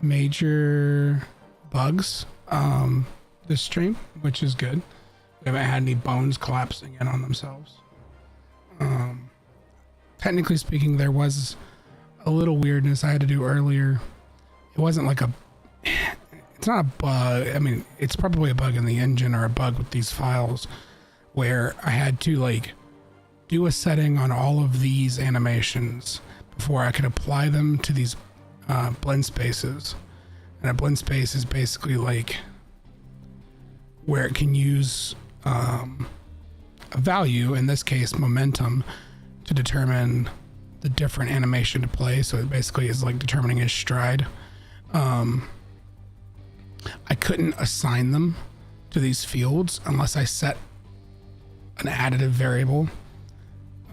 major bugs this stream, which is good. We haven't had any bones collapsing in on themselves. Technically speaking, there was a little weirdness I had to do earlier it wasn't like a, it's not a bug. I mean, it's probably a bug in the engine or a bug with these files where I had to like do a setting on all of these animations before I could apply them to these blend spaces. And a blend space is basically like where it can use a value, in this case momentum, to determine the different animation to play. So it basically is like determining his stride. I couldn't assign them to these fields unless I set an additive variable.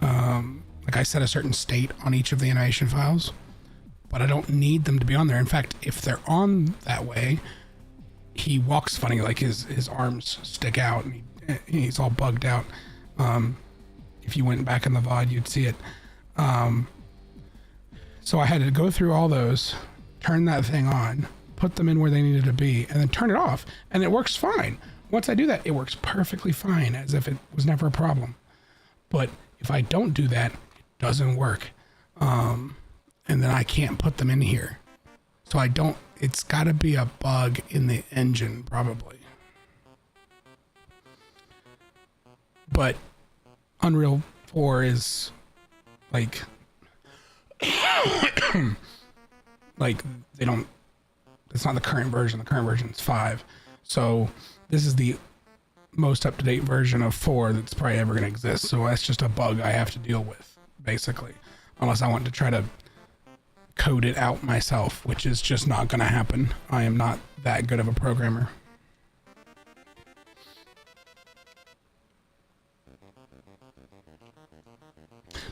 Like I set a certain state on each of the animation files, but I don't need them to be on there. In fact, if they're on that way, he walks funny, like his arms stick out and he's all bugged out. If you went back in the VOD, you'd see it. So I had to go through all those, turn that thing on, put them in where they needed to be, and then turn it off, and it works fine. Once I do that, it works perfectly fine, as if it was never a problem. But if I don't do that, it doesn't work. And then I can't put them in here. So it's gotta be a bug in the engine, probably. But Unreal 4 is like, like it's not the current version. The current version is 5. So this is the most up-to-date version of 4 that's probably ever going to exist. So that's just a bug I have to deal with, basically. Unless I want to try to code it out myself, which is just not going to happen. I am not that good of a programmer.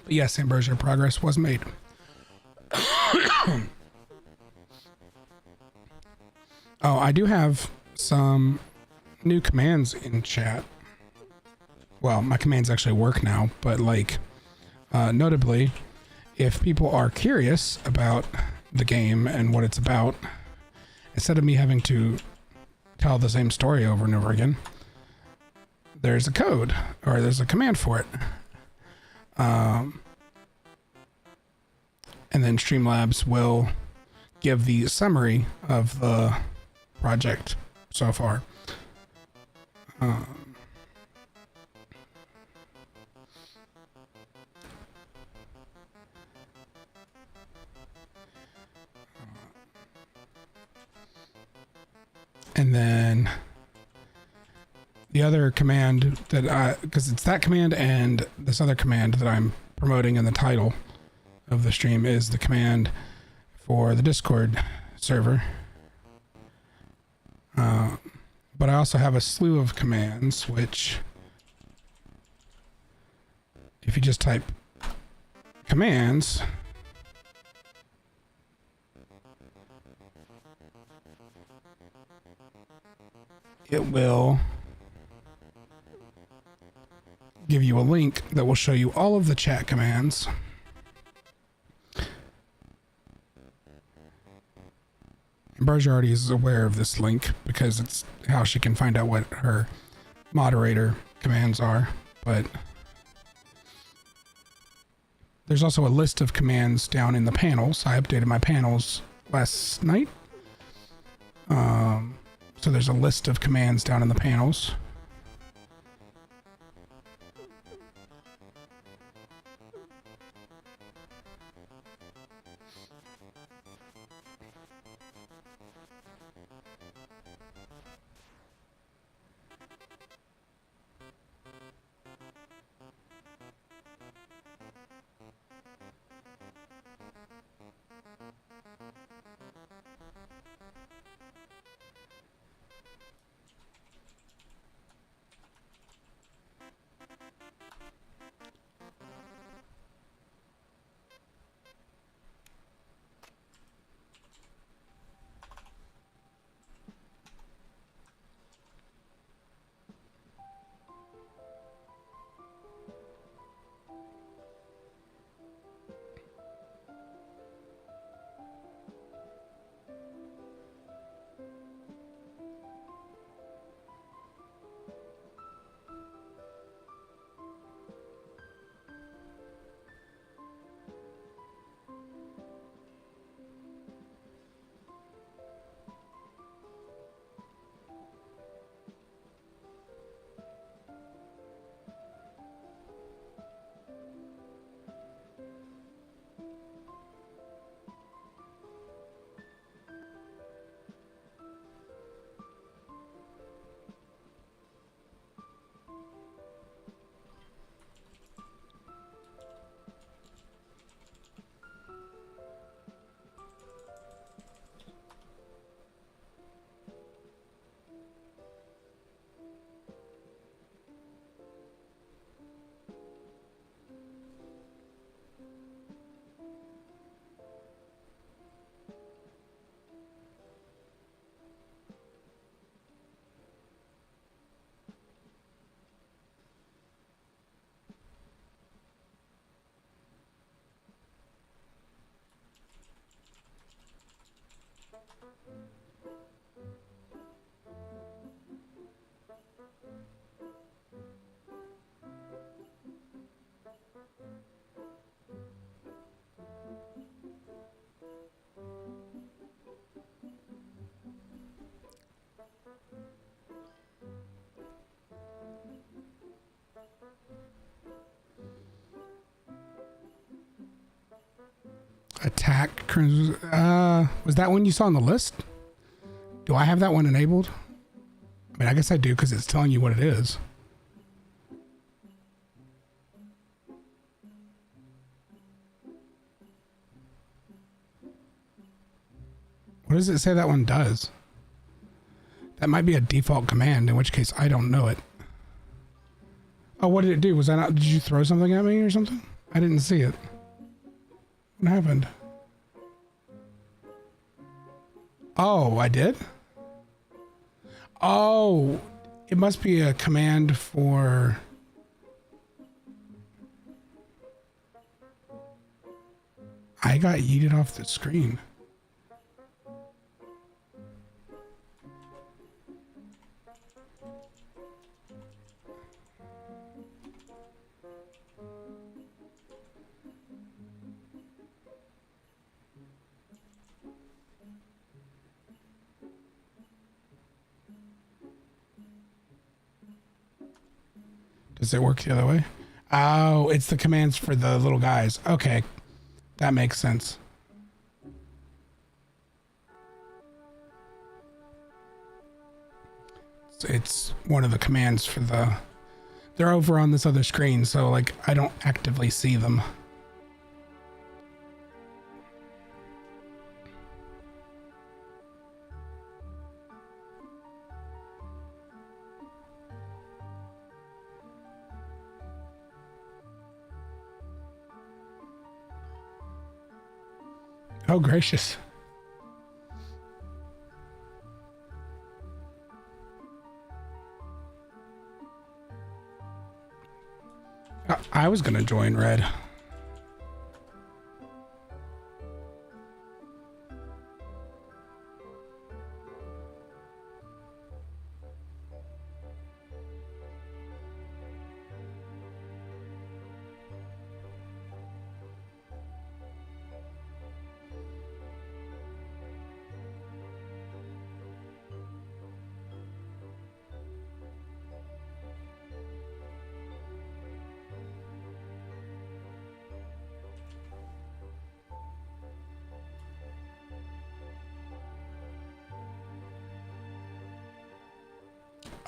But yes, Ambrosia, progress was made. Oh, I do have some new commands in chat. Well, my commands actually work now, but like, notably, if people are curious about the game and what it's about, instead of me having to tell the same story over and over again, there's a code, or there's a command for it. And then Streamlabs will give the summary of the project so far. And then the other command that because it's that command and this other command that I'm promoting in the title of the stream is the command for the Discord server. But I also have a slew of commands, which if you just type commands, it will give you a link that will show you all of the chat commands. Ambrosia already is aware of this link because it's how she can find out what her moderator commands are, but there's also a list of commands down in the panels. I updated my panels last night. So there's a list of commands down in the panels. Attack. Was that one you saw on the list? Do I have that one enabled? I mean, I guess I do because it's telling you what it is. What does it say that one does? That might be a default command, in which case I don't know it. Oh, what did it do? Was that not, did you throw something at me or something? I didn't see it. What happened? Oh, I did? Oh, it must be a command for... I got yeeted off the screen. Does it work the other way? Oh, it's the commands for the little guys. Okay, that makes sense. It's one of the commands for the... They're over on this other screen, so like I don't actively see them. Oh, gracious. I was gonna join red.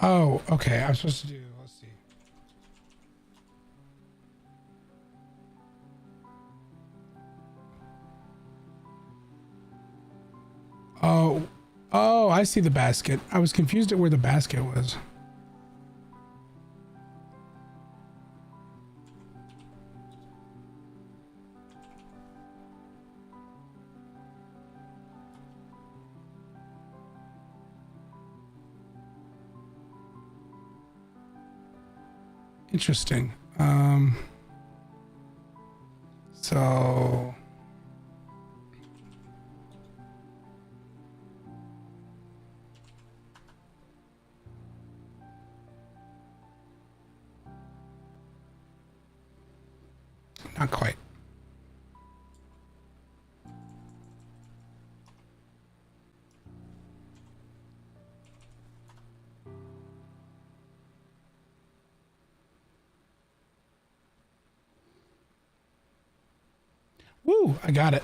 Oh, okay. I'm supposed to do, let's see. Oh, I see the basket. I was confused at where the basket was. Interesting. So not quite. Woo, I got it.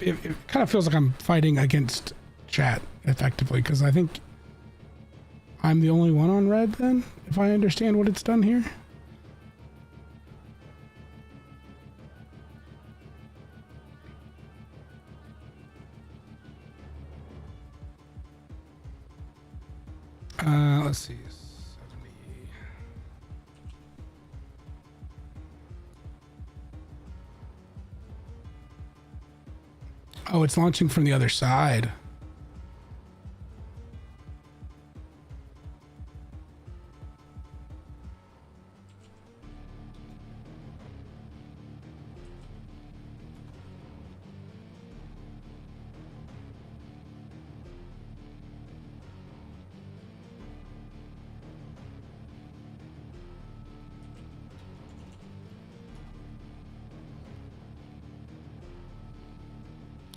It kind of feels like I'm fighting against chat effectively, because I think I'm the only one on red then, if I understand what it's done here. Let's see. 70. Oh, it's launching from the other side.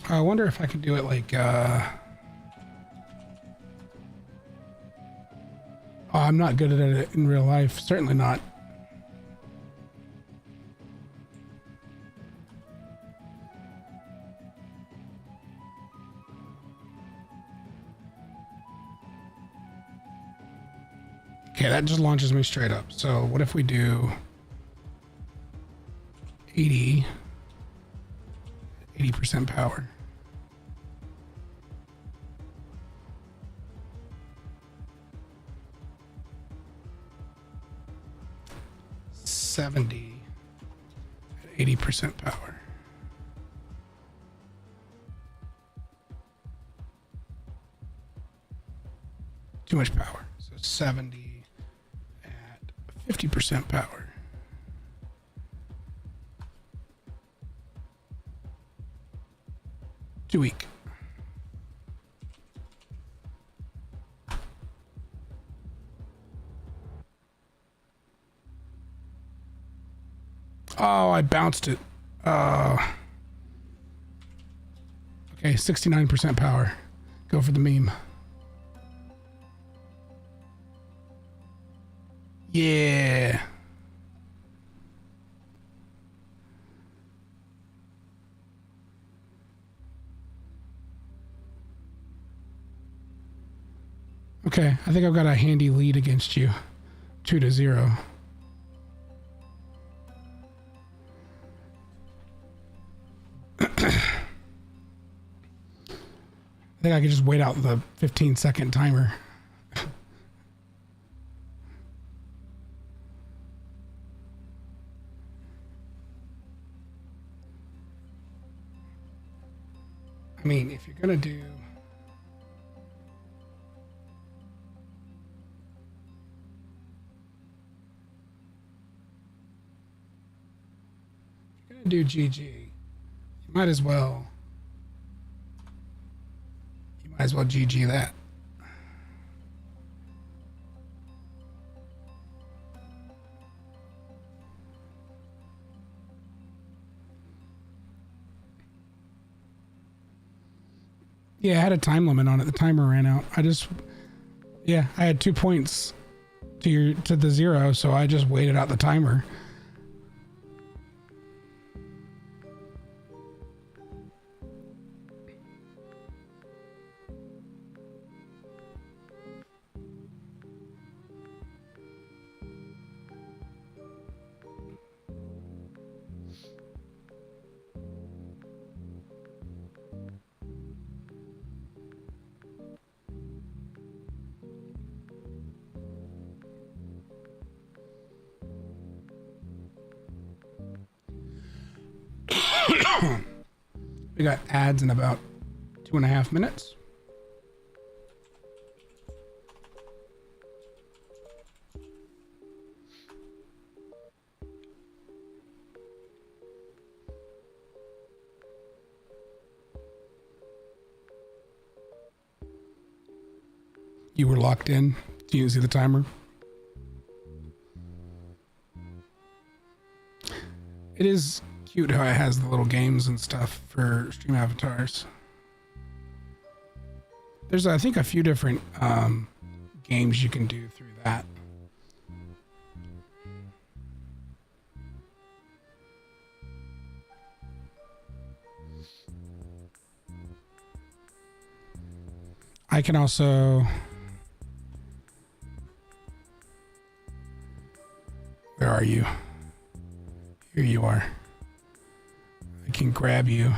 I wonder if I could do it like, oh, I'm not good at it in real life. Certainly not. Okay, that just launches me straight up. So what if we do 80% power? $70 at 80% power. Too much power. So 70 at 50% power. Too weak. Oh, I bounced it. Okay, 69% power. Go for the meme. Yeah. Okay, I think I've got a handy lead against you. 2-0. I think I could just wait out the 15-second timer. I mean, if you're gonna do... do GG, you might as well GG that. Yeah, I had a time limit on it. The timer ran out. I had 2 points to the 0, so I just waited out the timer. We got ads in about 2.5 minutes. You were locked in. Do you see the timer? It is cute how it has the little games and stuff for stream avatars. There's, I think, a few different games you can do through that. I can also... Where are you? Here you are. I can grab you.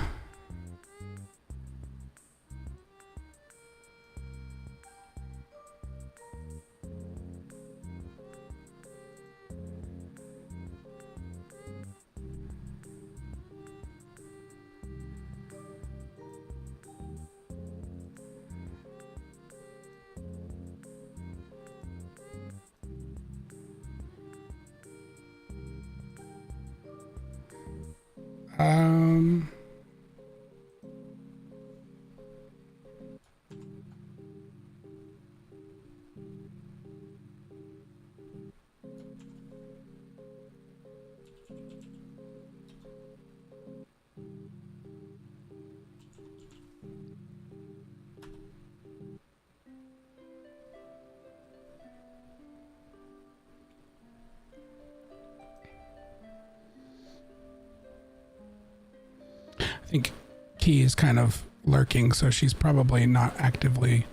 I think Key is kind of lurking, so she's probably not actively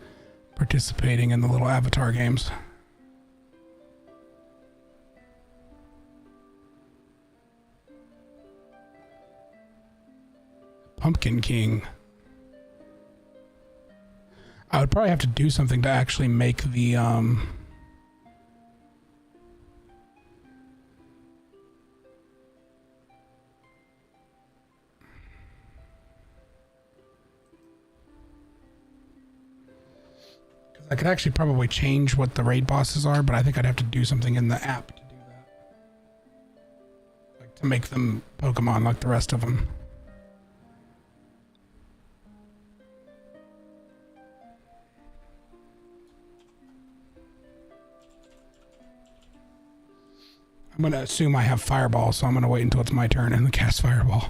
participating in the little avatar games. Pumpkin King. I would probably have to do something to actually make the I could actually probably change what the raid bosses are, but I think I'd have to do something in the app to do that. Like to make them Pokemon like the rest of them. I'm going to assume I have Fireball, so I'm going to wait until it's my turn and cast Fireball.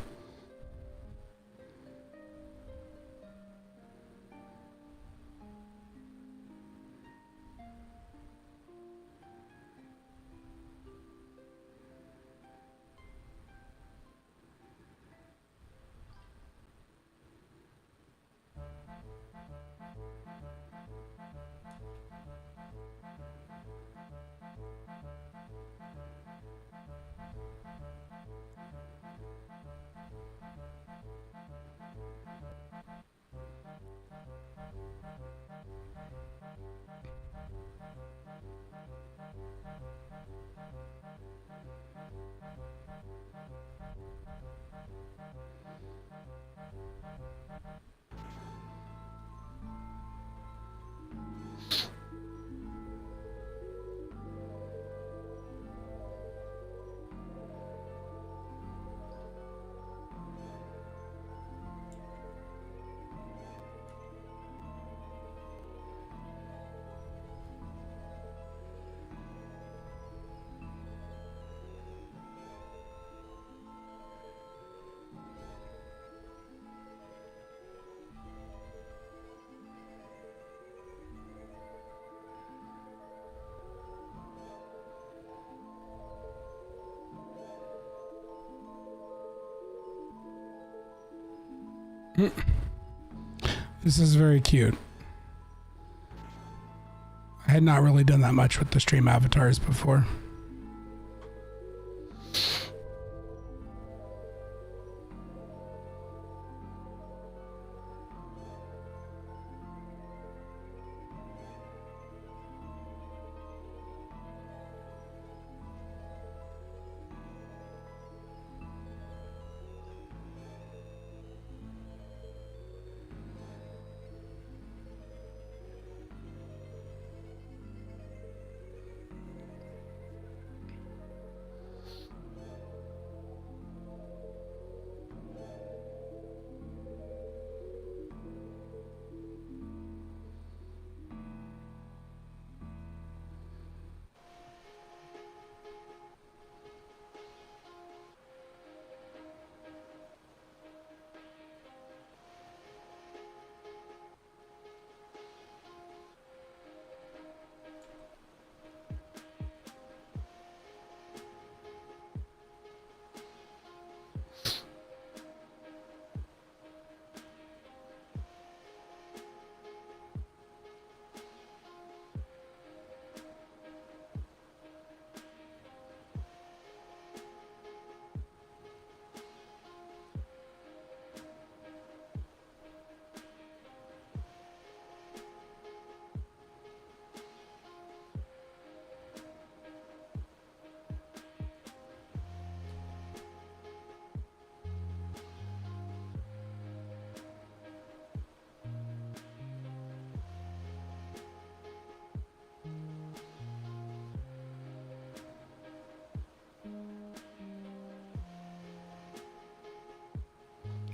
This is very cute. I had not really done that much with the stream avatars before.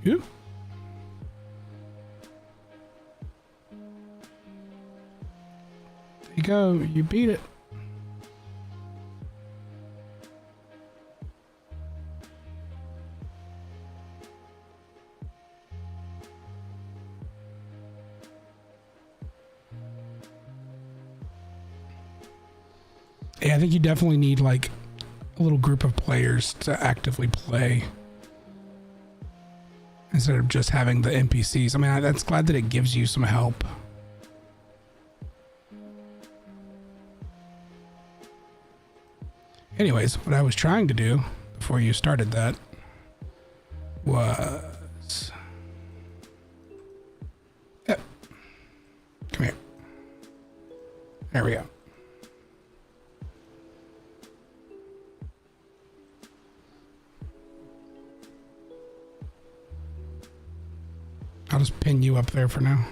Yeah. There you go. You beat it. Yeah, I think you definitely need like a little group of players to actively play instead of just having the NPCs. I mean, that's glad that it gives you some help. Anyways, what I was trying to do before you started that was... Yep. Come here. There we go. I'll just pin you up there for now.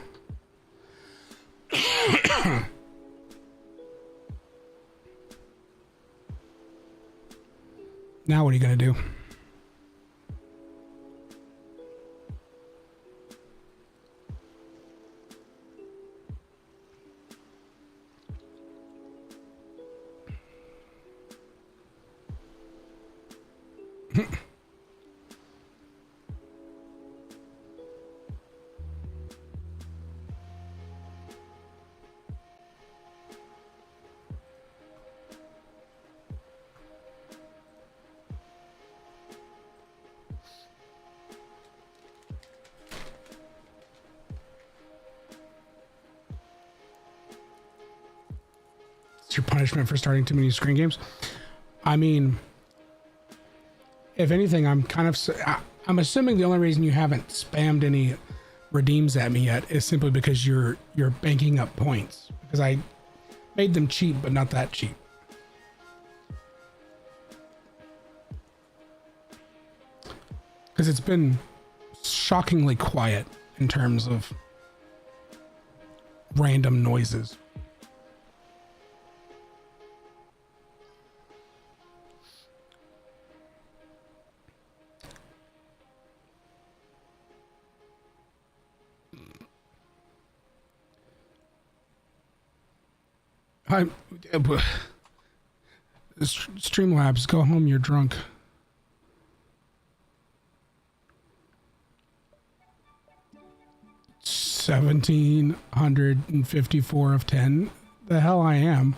Now what are you going to do? It's your punishment for starting too many screen games. I mean, if anything, I'm assuming the only reason you haven't spammed any redeems at me yet is simply because you're banking up points, because I made them cheap, but not that cheap. Because it's been shockingly quiet in terms of random noises. Streamlabs, go home, you're drunk. $1,754 of 10. The hell I am.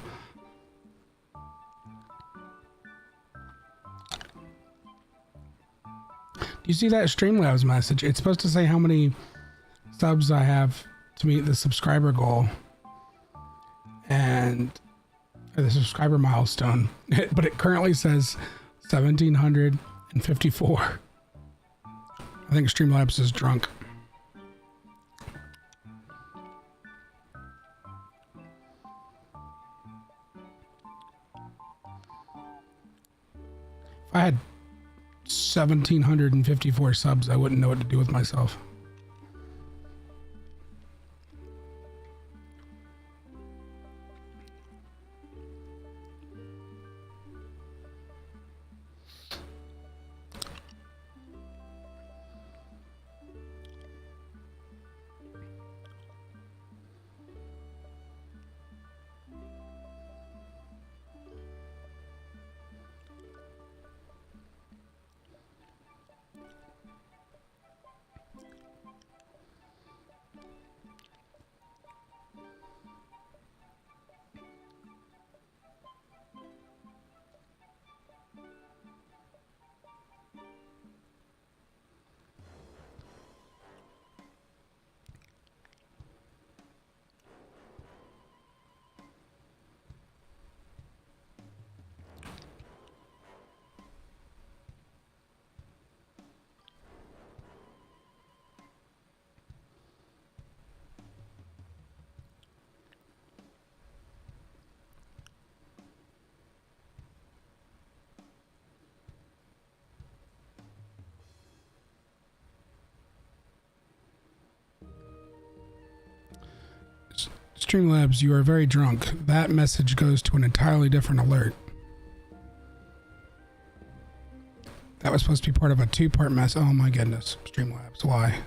Do you see that Streamlabs message? It's supposed to say how many subs I have to meet the subscriber goal. And the subscriber milestone, but it currently says 1,754. I think Streamlabs is drunk. If I had 1,754 subs, I wouldn't know what to do with myself. Streamlabs, you are very drunk. That message goes to an entirely different alert. That was supposed to be part of a two-part mess. Oh my goodness. Streamlabs, why?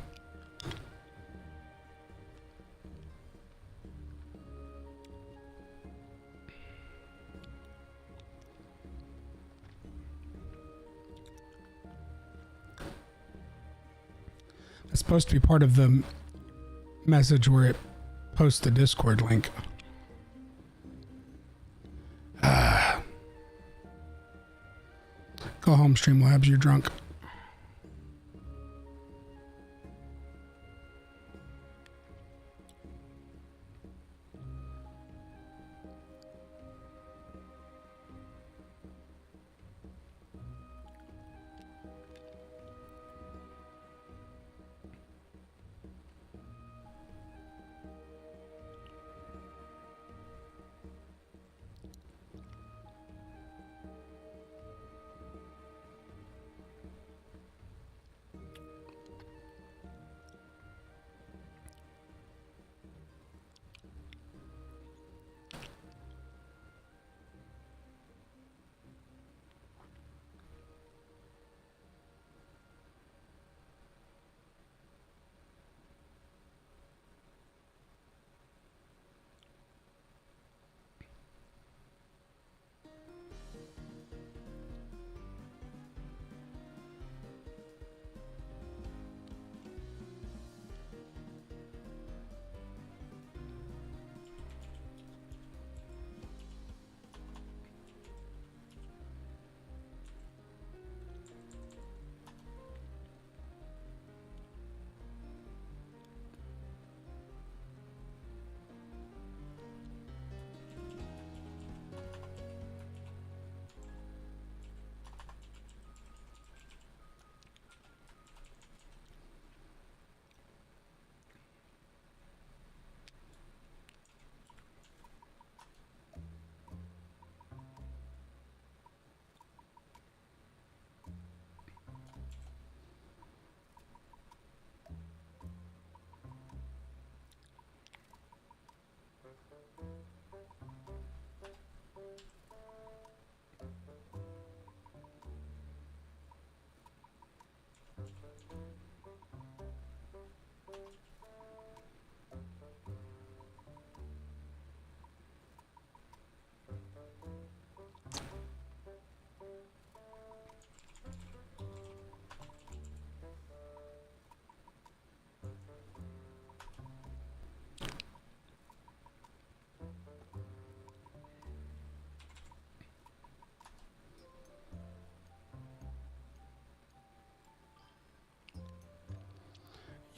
That's supposed to be part of the message where it post the Discord link. Go home, Streamlabs, you're drunk.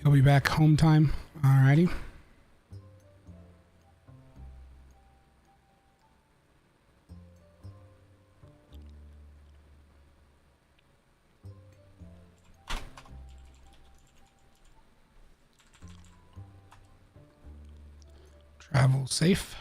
He'll be back home time. Alrighty. Travel safe.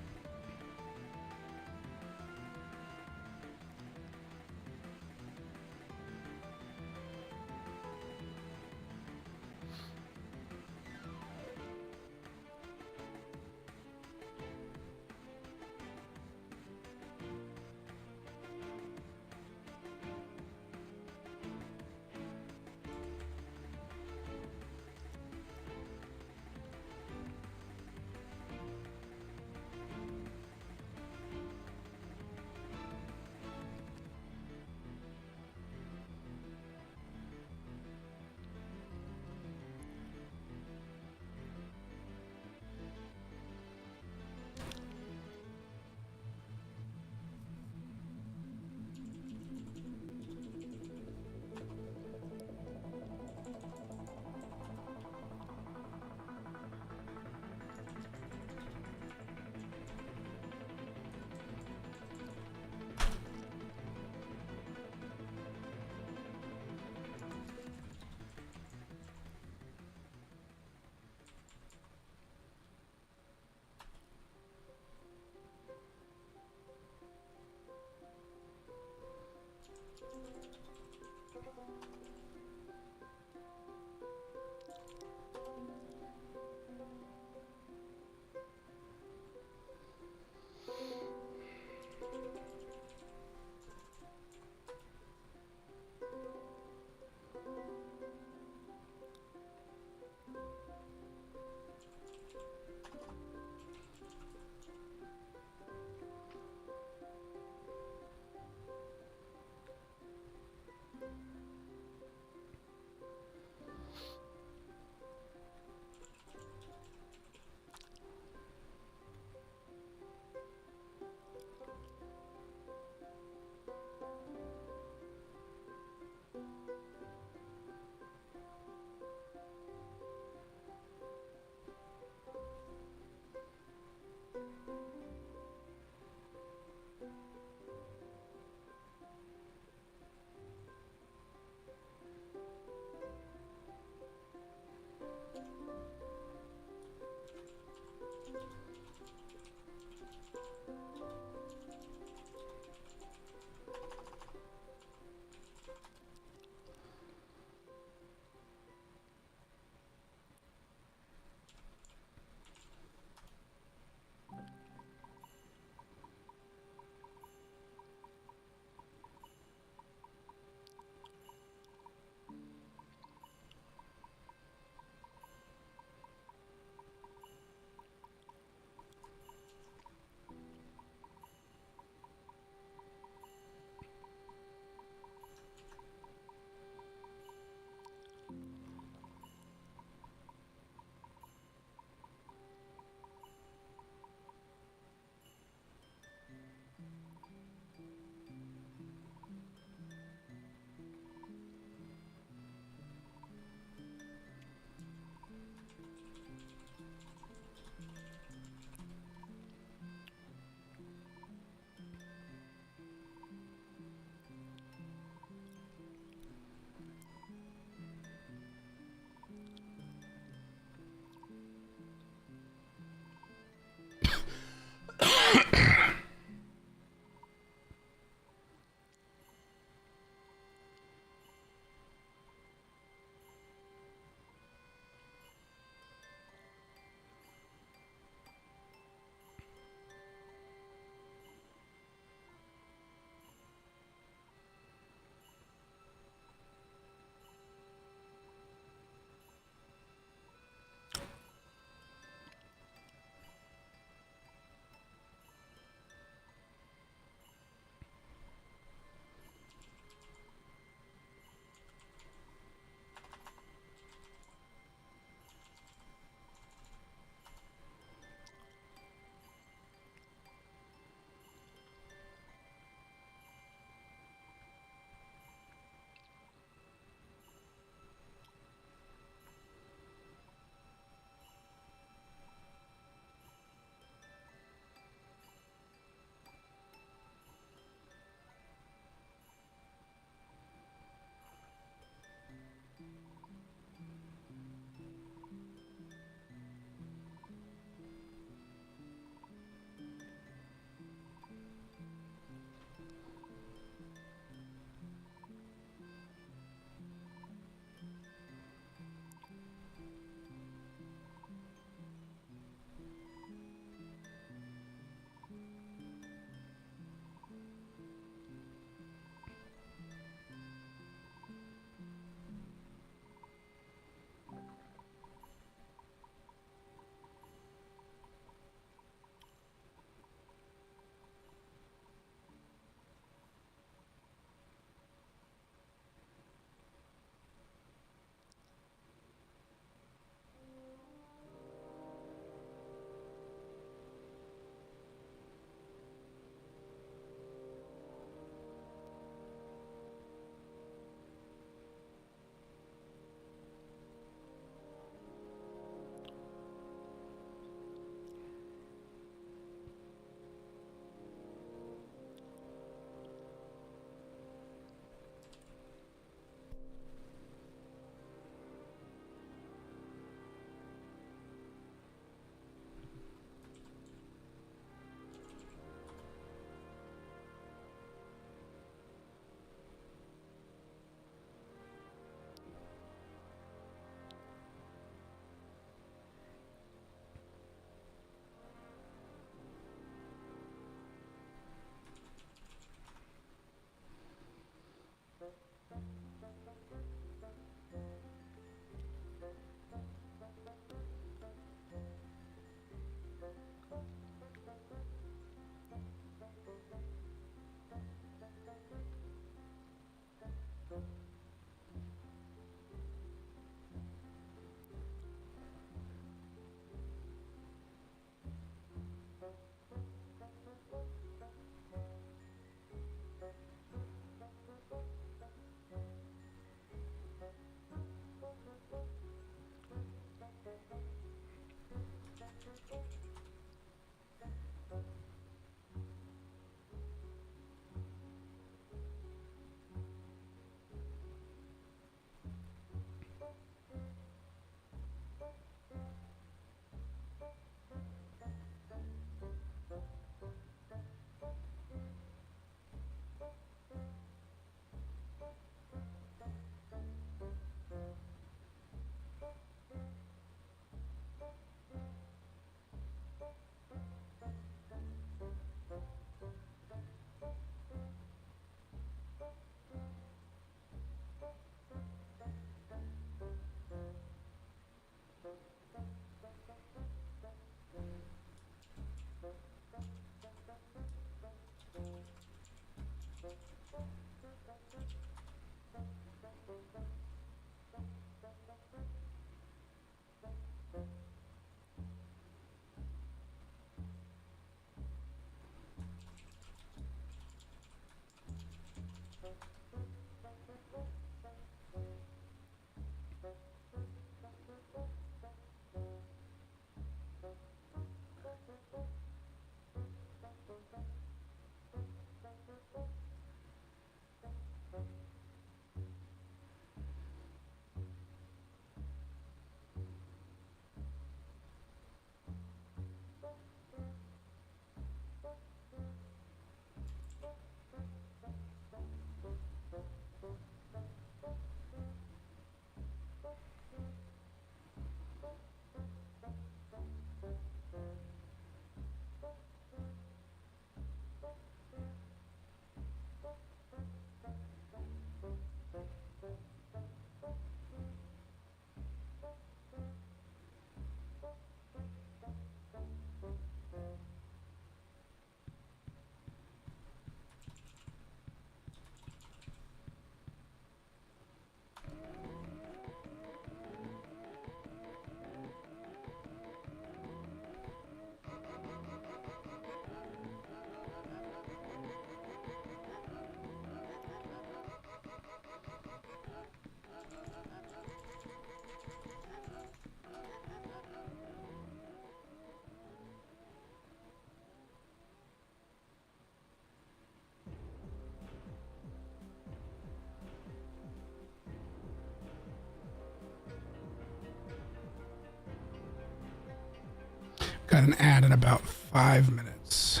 got an ad in about 5 minutes.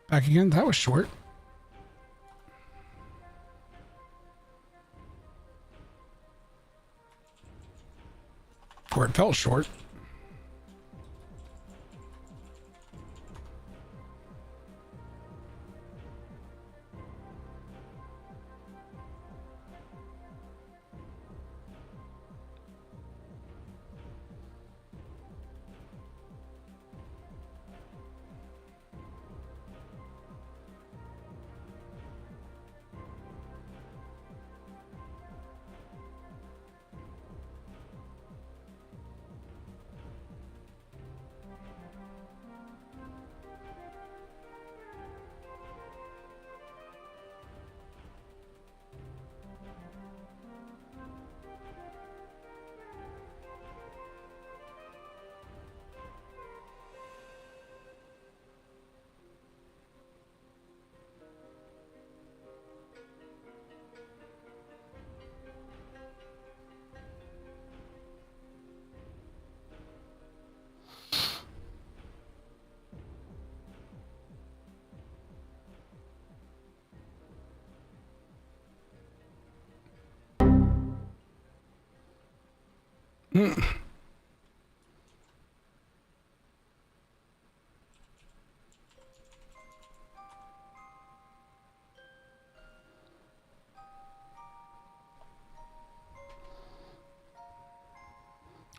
Back again. That was short. Or it felt short.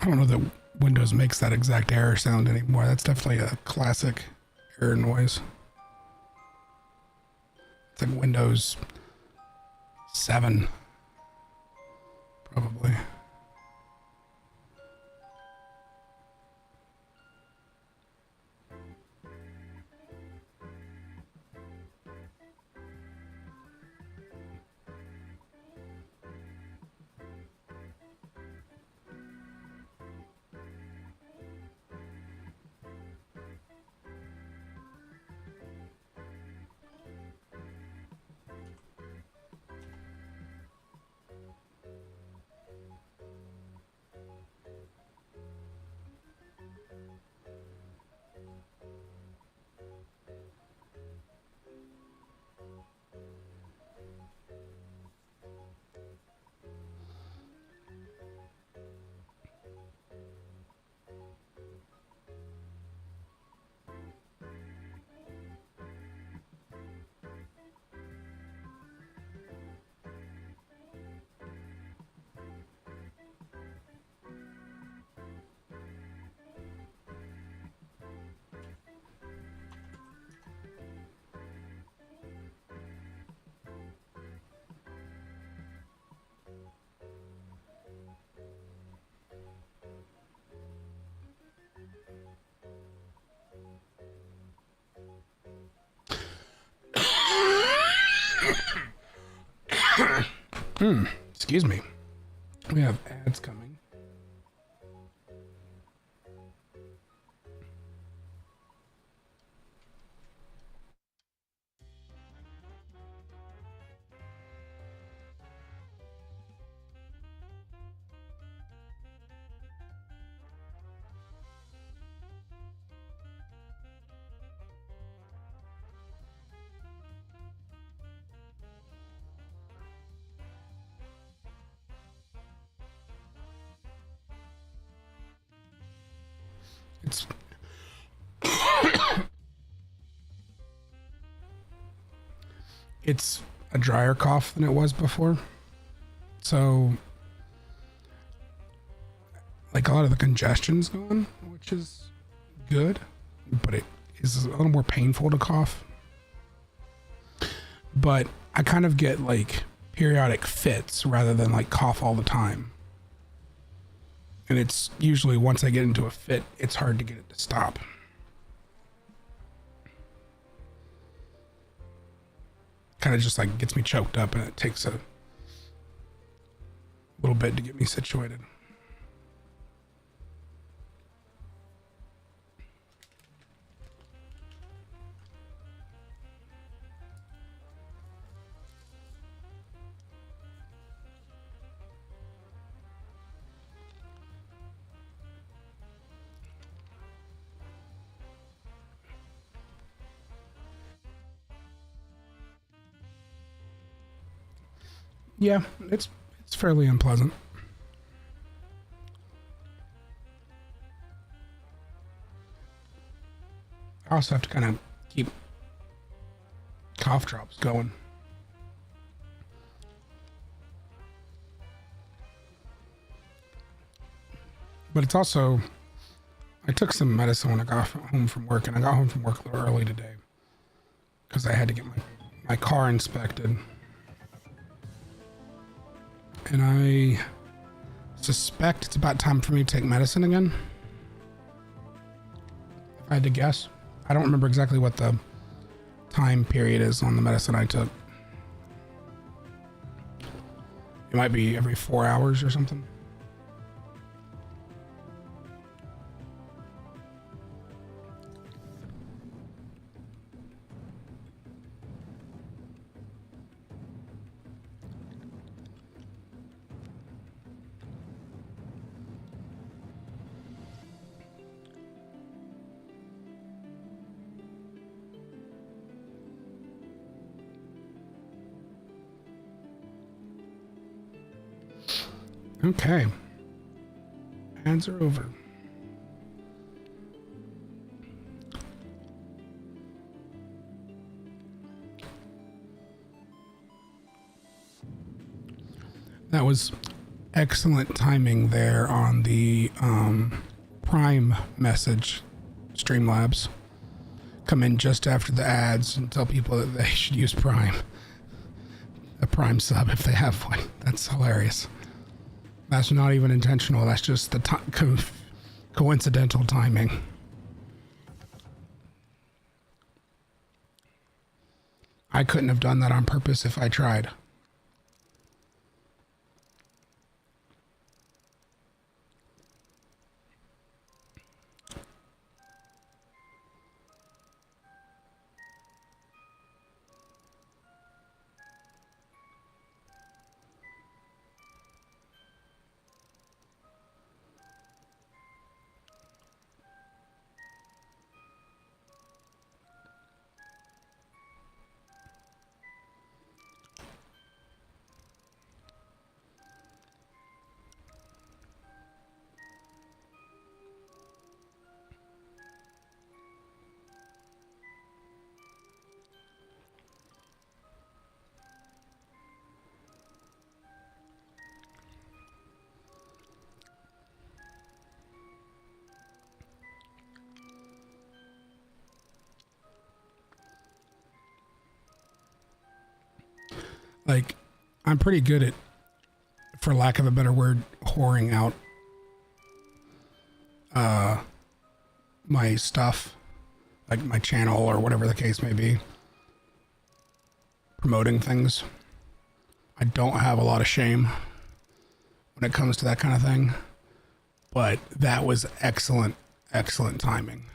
I don't know that Windows makes that exact error sound anymore. That's definitely a classic error noise. It's like Windows 7, probably. Excuse me. We have ads coming. It's it's a drier cough than it was before. So like a lot of the congestion's gone, which is good, but it is a little more painful to cough. but I kind of get like periodic fits rather than like cough all the time. And it's usually once I get into a fit, it's hard to get it to stop. Kind of just like gets me choked up, and it takes a little bit to get me situated. Yeah, it's fairly unpleasant. I also have to kind of keep cough drops going. But it's also, I took some medicine when I got home from work, and I got home from work a little early today because I had to get my car inspected. And I suspect it's about time for me to take medicine again. If I had to guess. I don't remember exactly what the time period is on the medicine I took. It might be every 4 hours or something. Okay. Ads are over. That was excellent timing there on the Prime message. Streamlabs come in just after the ads and tell people that they should use Prime. A Prime sub if they have one. That's hilarious. That's not even intentional. That's just the coincidental timing. I couldn't have done that on purpose if I tried. Like, I'm pretty good at, for lack of a better word, whoring out my stuff, like my channel or whatever the case may be, promoting things. I don't have a lot of shame when it comes to that kind of thing, but that was excellent timing.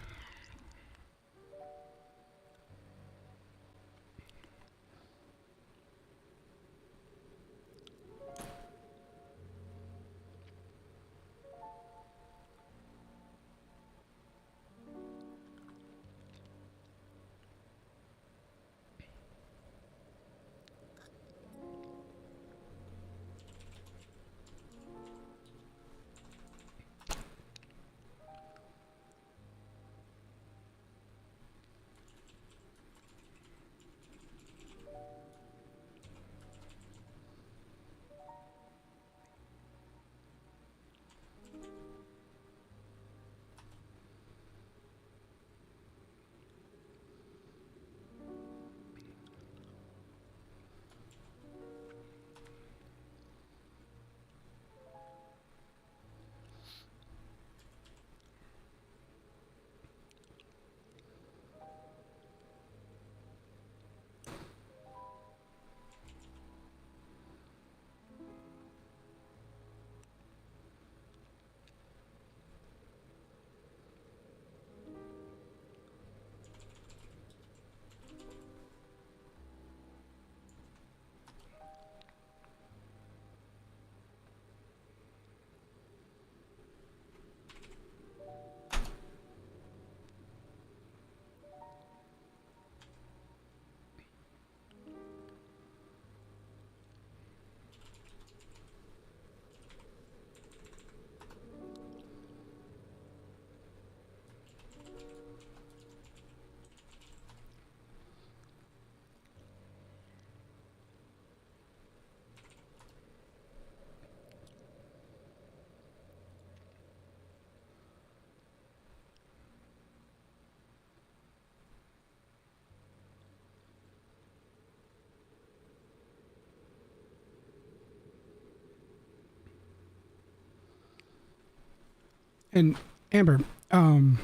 And Amber, and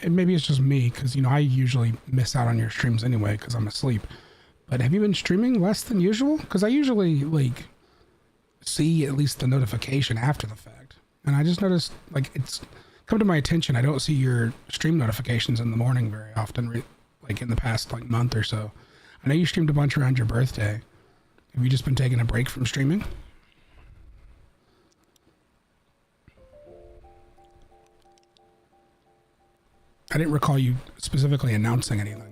maybe it's just me because I usually miss out on your streams anyway because I'm asleep. But have you been streaming less than usual? Because I usually like see at least the notification after the fact, and I just noticed like it's come to my attention. I don't see your stream notifications in the morning very often, like in the past like month or so. I know you streamed a bunch around your birthday. Have you just been taking a break from streaming? I didn't recall you specifically announcing anything.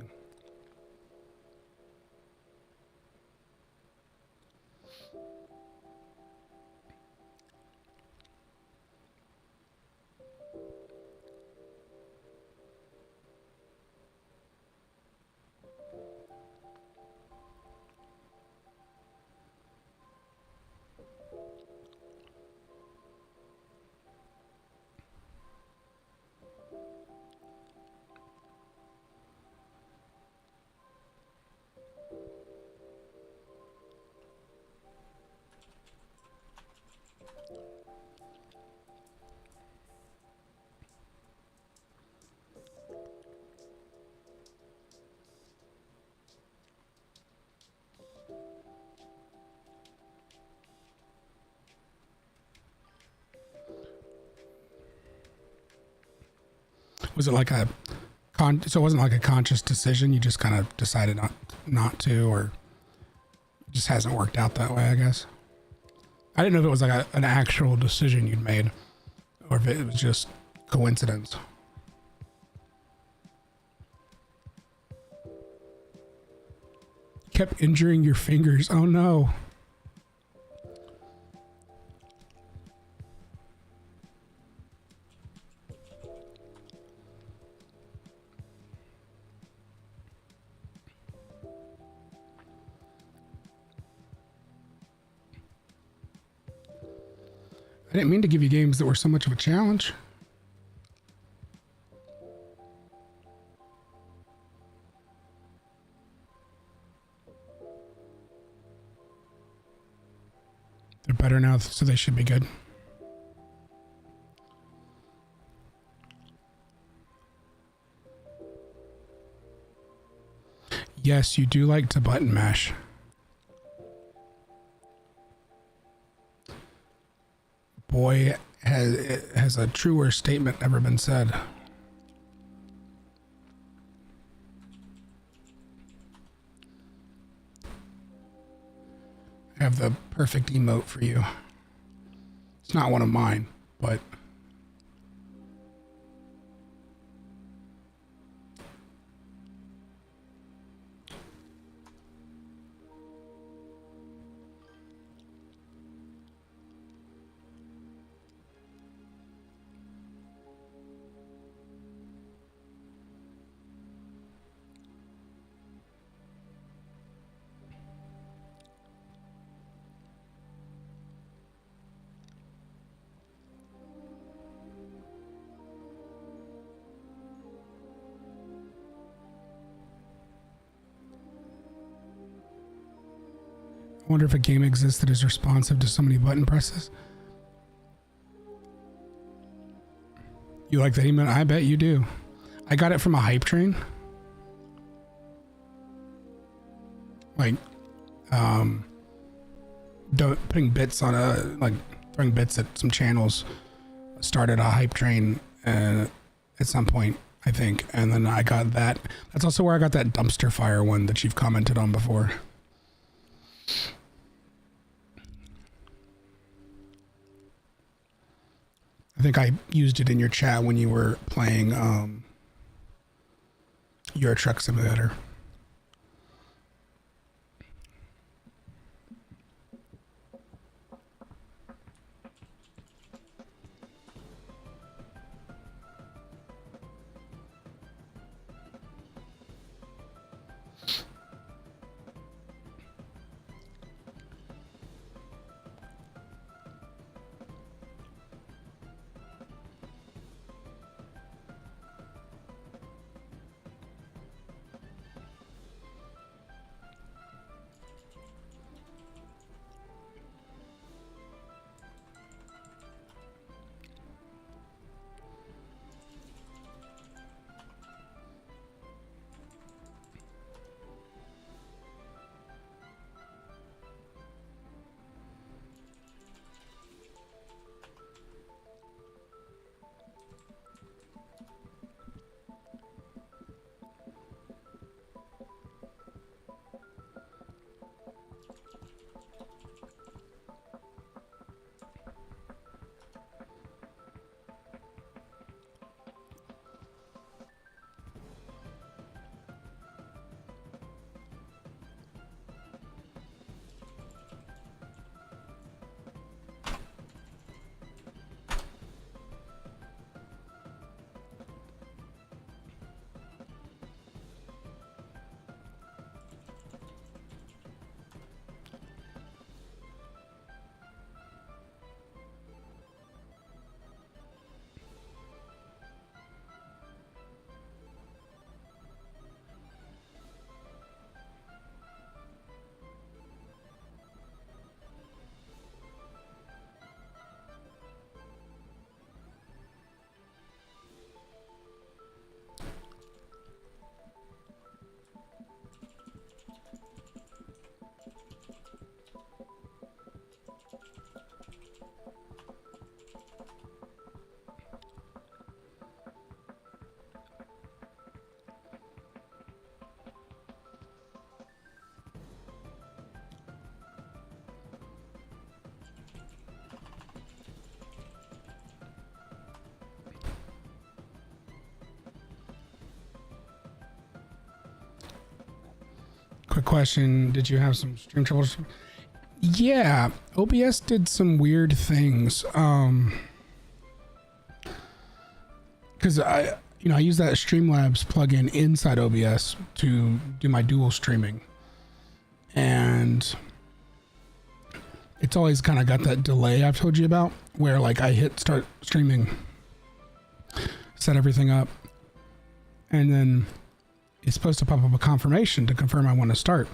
Was it like so it wasn't like a conscious decision? You just kind of decided not to, or it just hasn't worked out that way, I guess. I didn't know if it was like an actual decision you'd made, or if it was just coincidence. Kept injuring your fingers. Oh no. I didn't mean to give you games that were so much of a challenge. They're better now, so they should be good. Yes, you do like to button mash. Boy, has a truer statement ever been said. I have the perfect emote for you. It's not one of mine, but I wonder if a game exists that is responsive to so many button presses. You like that emote? I bet you do. I got it from a hype train. Like, putting bits on throwing bits at some channels started a hype train at some point, I think. And then I got that. That's also where I got that dumpster fire one that you've commented on before. I think I used it in your chat when you were playing Euro Truck Simulator. quick question. Did you have some stream troubles? Yeah, OBS did some weird things. Because I use that Streamlabs plugin inside OBS to do my dual streaming. And it's always kind of got that delay I've told you about, where like I hit start streaming, set everything up, and then it's supposed to pop up a confirmation to confirm I want to start.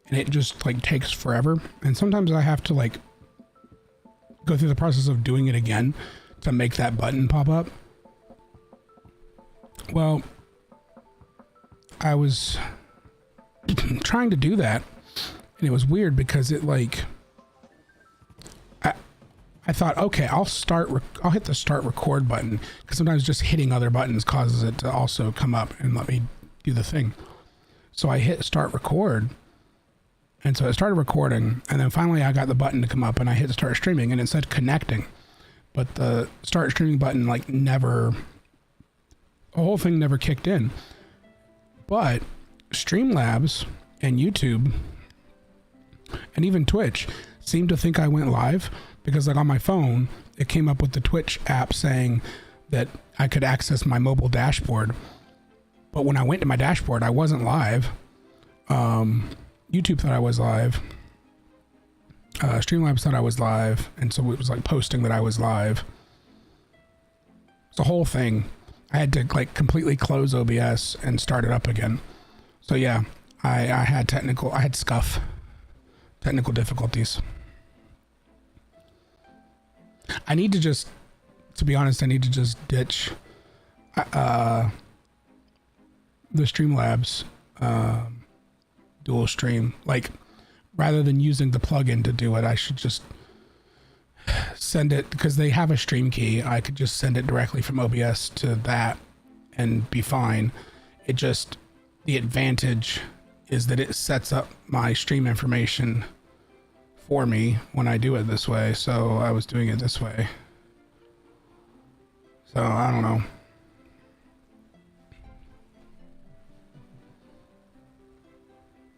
And it just like takes forever. And sometimes I have to like go through the process of doing it again to make that button pop up. Well, I was trying to do that, and it was weird because it like, I thought, okay, I'll hit the start record button, because sometimes just hitting other buttons causes it to also come up and let me do the thing. So I hit start record, and so it started recording, and then finally I got the button to come up, and I hit start streaming, and it said connecting, but the start streaming button like the whole thing never kicked in. But Streamlabs and YouTube and even Twitch seemed to think I went live, because like on my phone it came up with the Twitch app saying that I could access my mobile dashboard, but when I went to my dashboard I wasn't live. YouTube thought I was live, Streamlabs thought I was live, and so it was like posting that I was live. It's a whole thing. I had to like completely close OBS and start it up again. So yeah, I had technical difficulties. To be honest, I need to just ditch the Streamlabs dual stream. Like, rather than using the plugin to do it, I should just send it, because they have a stream key. I could just send it directly from OBS to that and be fine. The advantage is that it sets up my stream information for me when I do it this way. So I was doing it this way. So I don't know.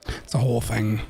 It's a whole thing.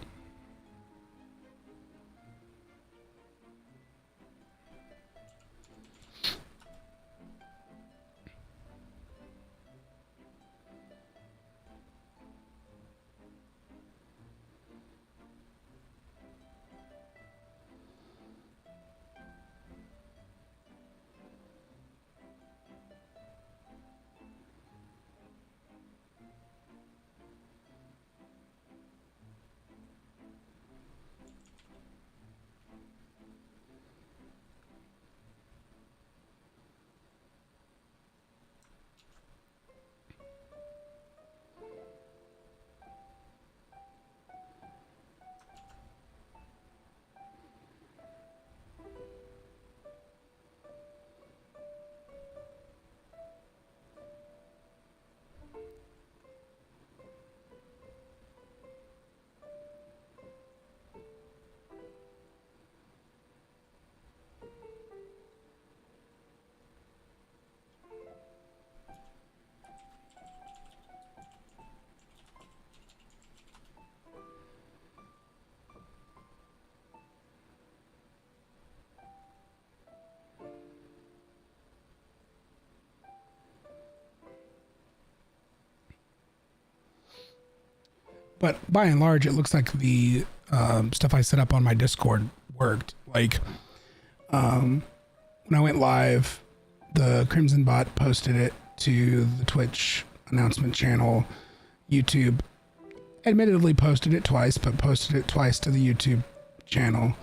But by and large, it looks like the stuff I set up on my Discord worked. Like, when I went live, the Crimson Bot posted it to the Twitch announcement channel. YouTube admittedly posted it twice, but posted it twice to the YouTube channel.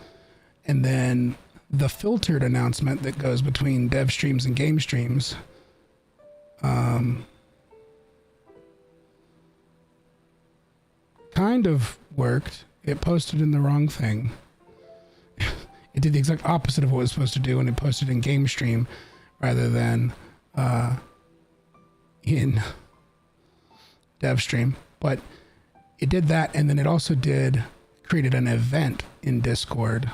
And then the filtered announcement that goes between dev streams and game streams, kind of worked. It posted in the wrong thing. It did the exact opposite of what it was supposed to do, and it posted in game stream rather than in dev stream. But it did that, and then it also created an event in Discord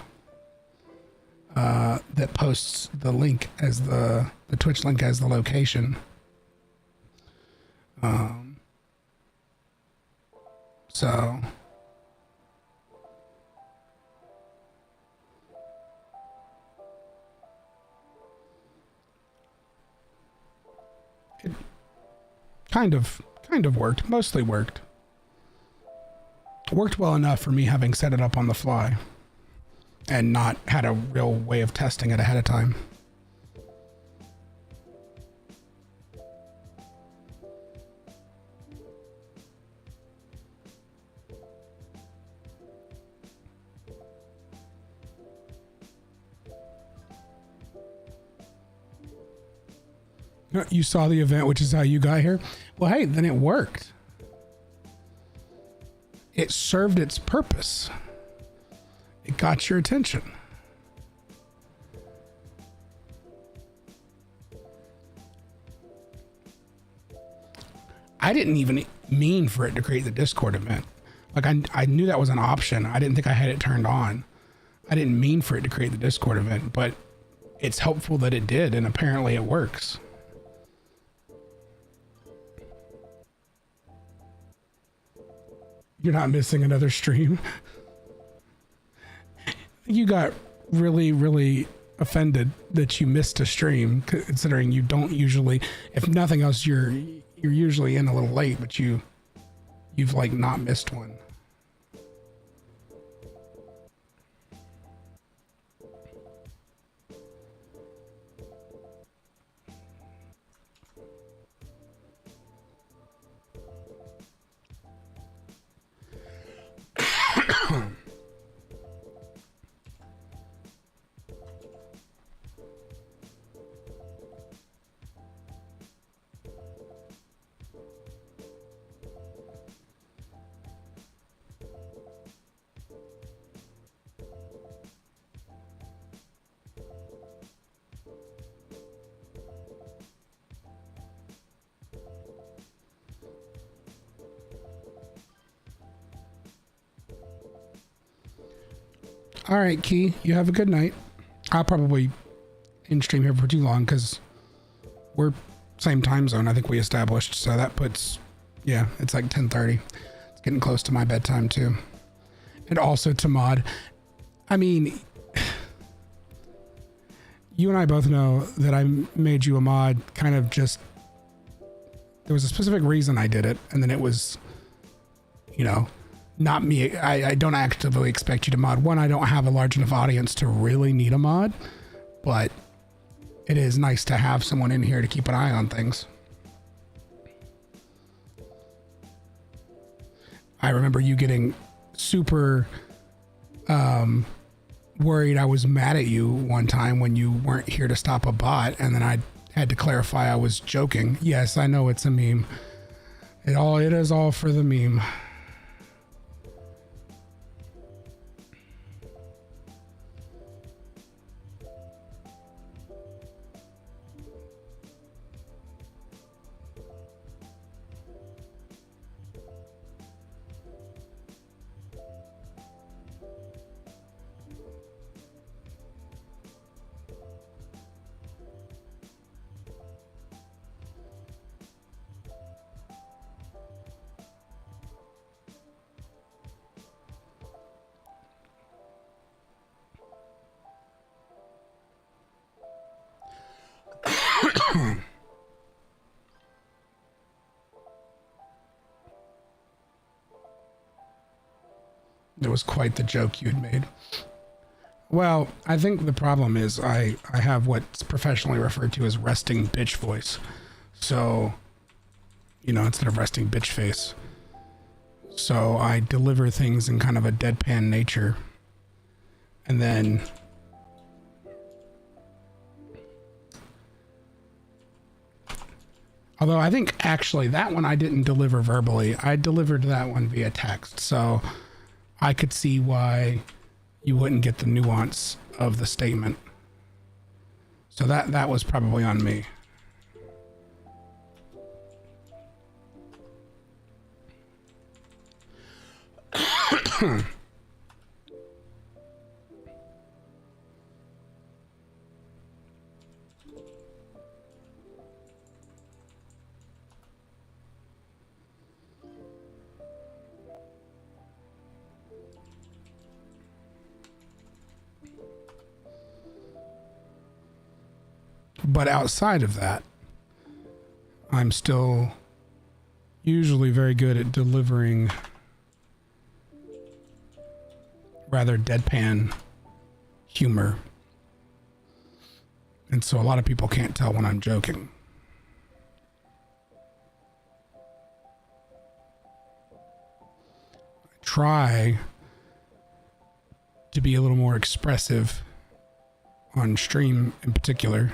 that posts the link as the Twitch link as the So it kind of worked, mostly worked. Worked well enough for me having set it up on the fly and not had a real way of testing it ahead of time. You saw the event, which is how you got here. Well, hey, then it worked. It served its purpose. It got your attention. I didn't even mean for it to create the Discord event. Like I knew that was an option. I didn't think I had it turned on. I didn't mean for it to create the Discord event, but it's helpful that it did, and apparently it works. You're not missing another stream. You got really, really offended that you missed a stream, considering you don't usually, if nothing else, you're usually in a little late, but you've like not missed one. All right, Key, you have a good night. I'll probably in stream here for too long because we're same time zone. I think we established, so that puts, yeah, it's like 10:30. It's getting close to my bedtime too. And also to mod. I mean, you and I both know that I made you a mod kind of just, there was a specific reason I did it, and then it was, you know, not me. I don't actively expect you to mod. One, I don't have a large enough audience to really need a mod, but it is nice to have someone in here to keep an eye on things. I remember you getting super worried I was mad at you one time when you weren't here to stop a bot, and then I had to clarify I was joking. Yes, I know it's a meme. It is all for the meme. It was quite the joke you had made. Well, I think the problem is I have what's professionally referred to as resting bitch voice. So, you know, instead of resting bitch face. So I deliver things in kind of a deadpan nature. And then although I think actually that one I didn't deliver verbally. I delivered that one via text. So I could see why you wouldn't get the nuance of the statement. So that was probably on me. But outside of that, I'm still usually very good at delivering rather deadpan humor. And so a lot of people can't tell when I'm joking. I try to be a little more expressive on stream in particular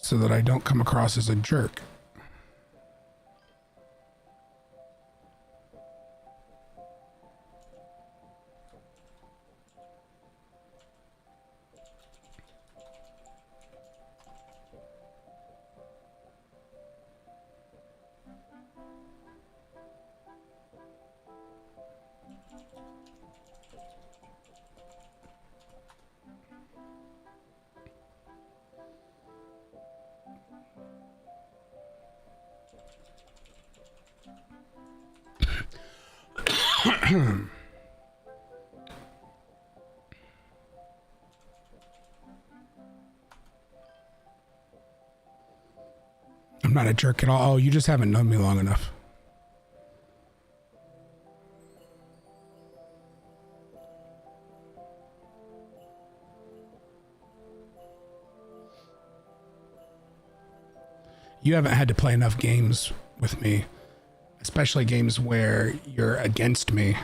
so that I don't come across as a jerk. I'm not a jerk at all. Oh, you just haven't known me long enough. You haven't had to play enough games with me, especially games where you're against me.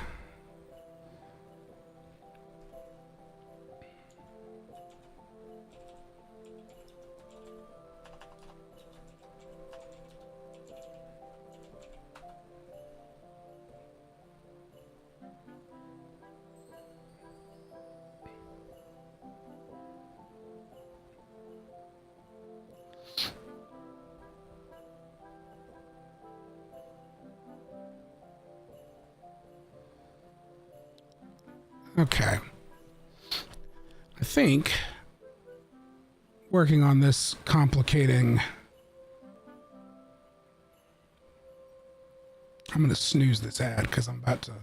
Okay. I think working on this complicating... I'm going to snooze this ad because I'm about to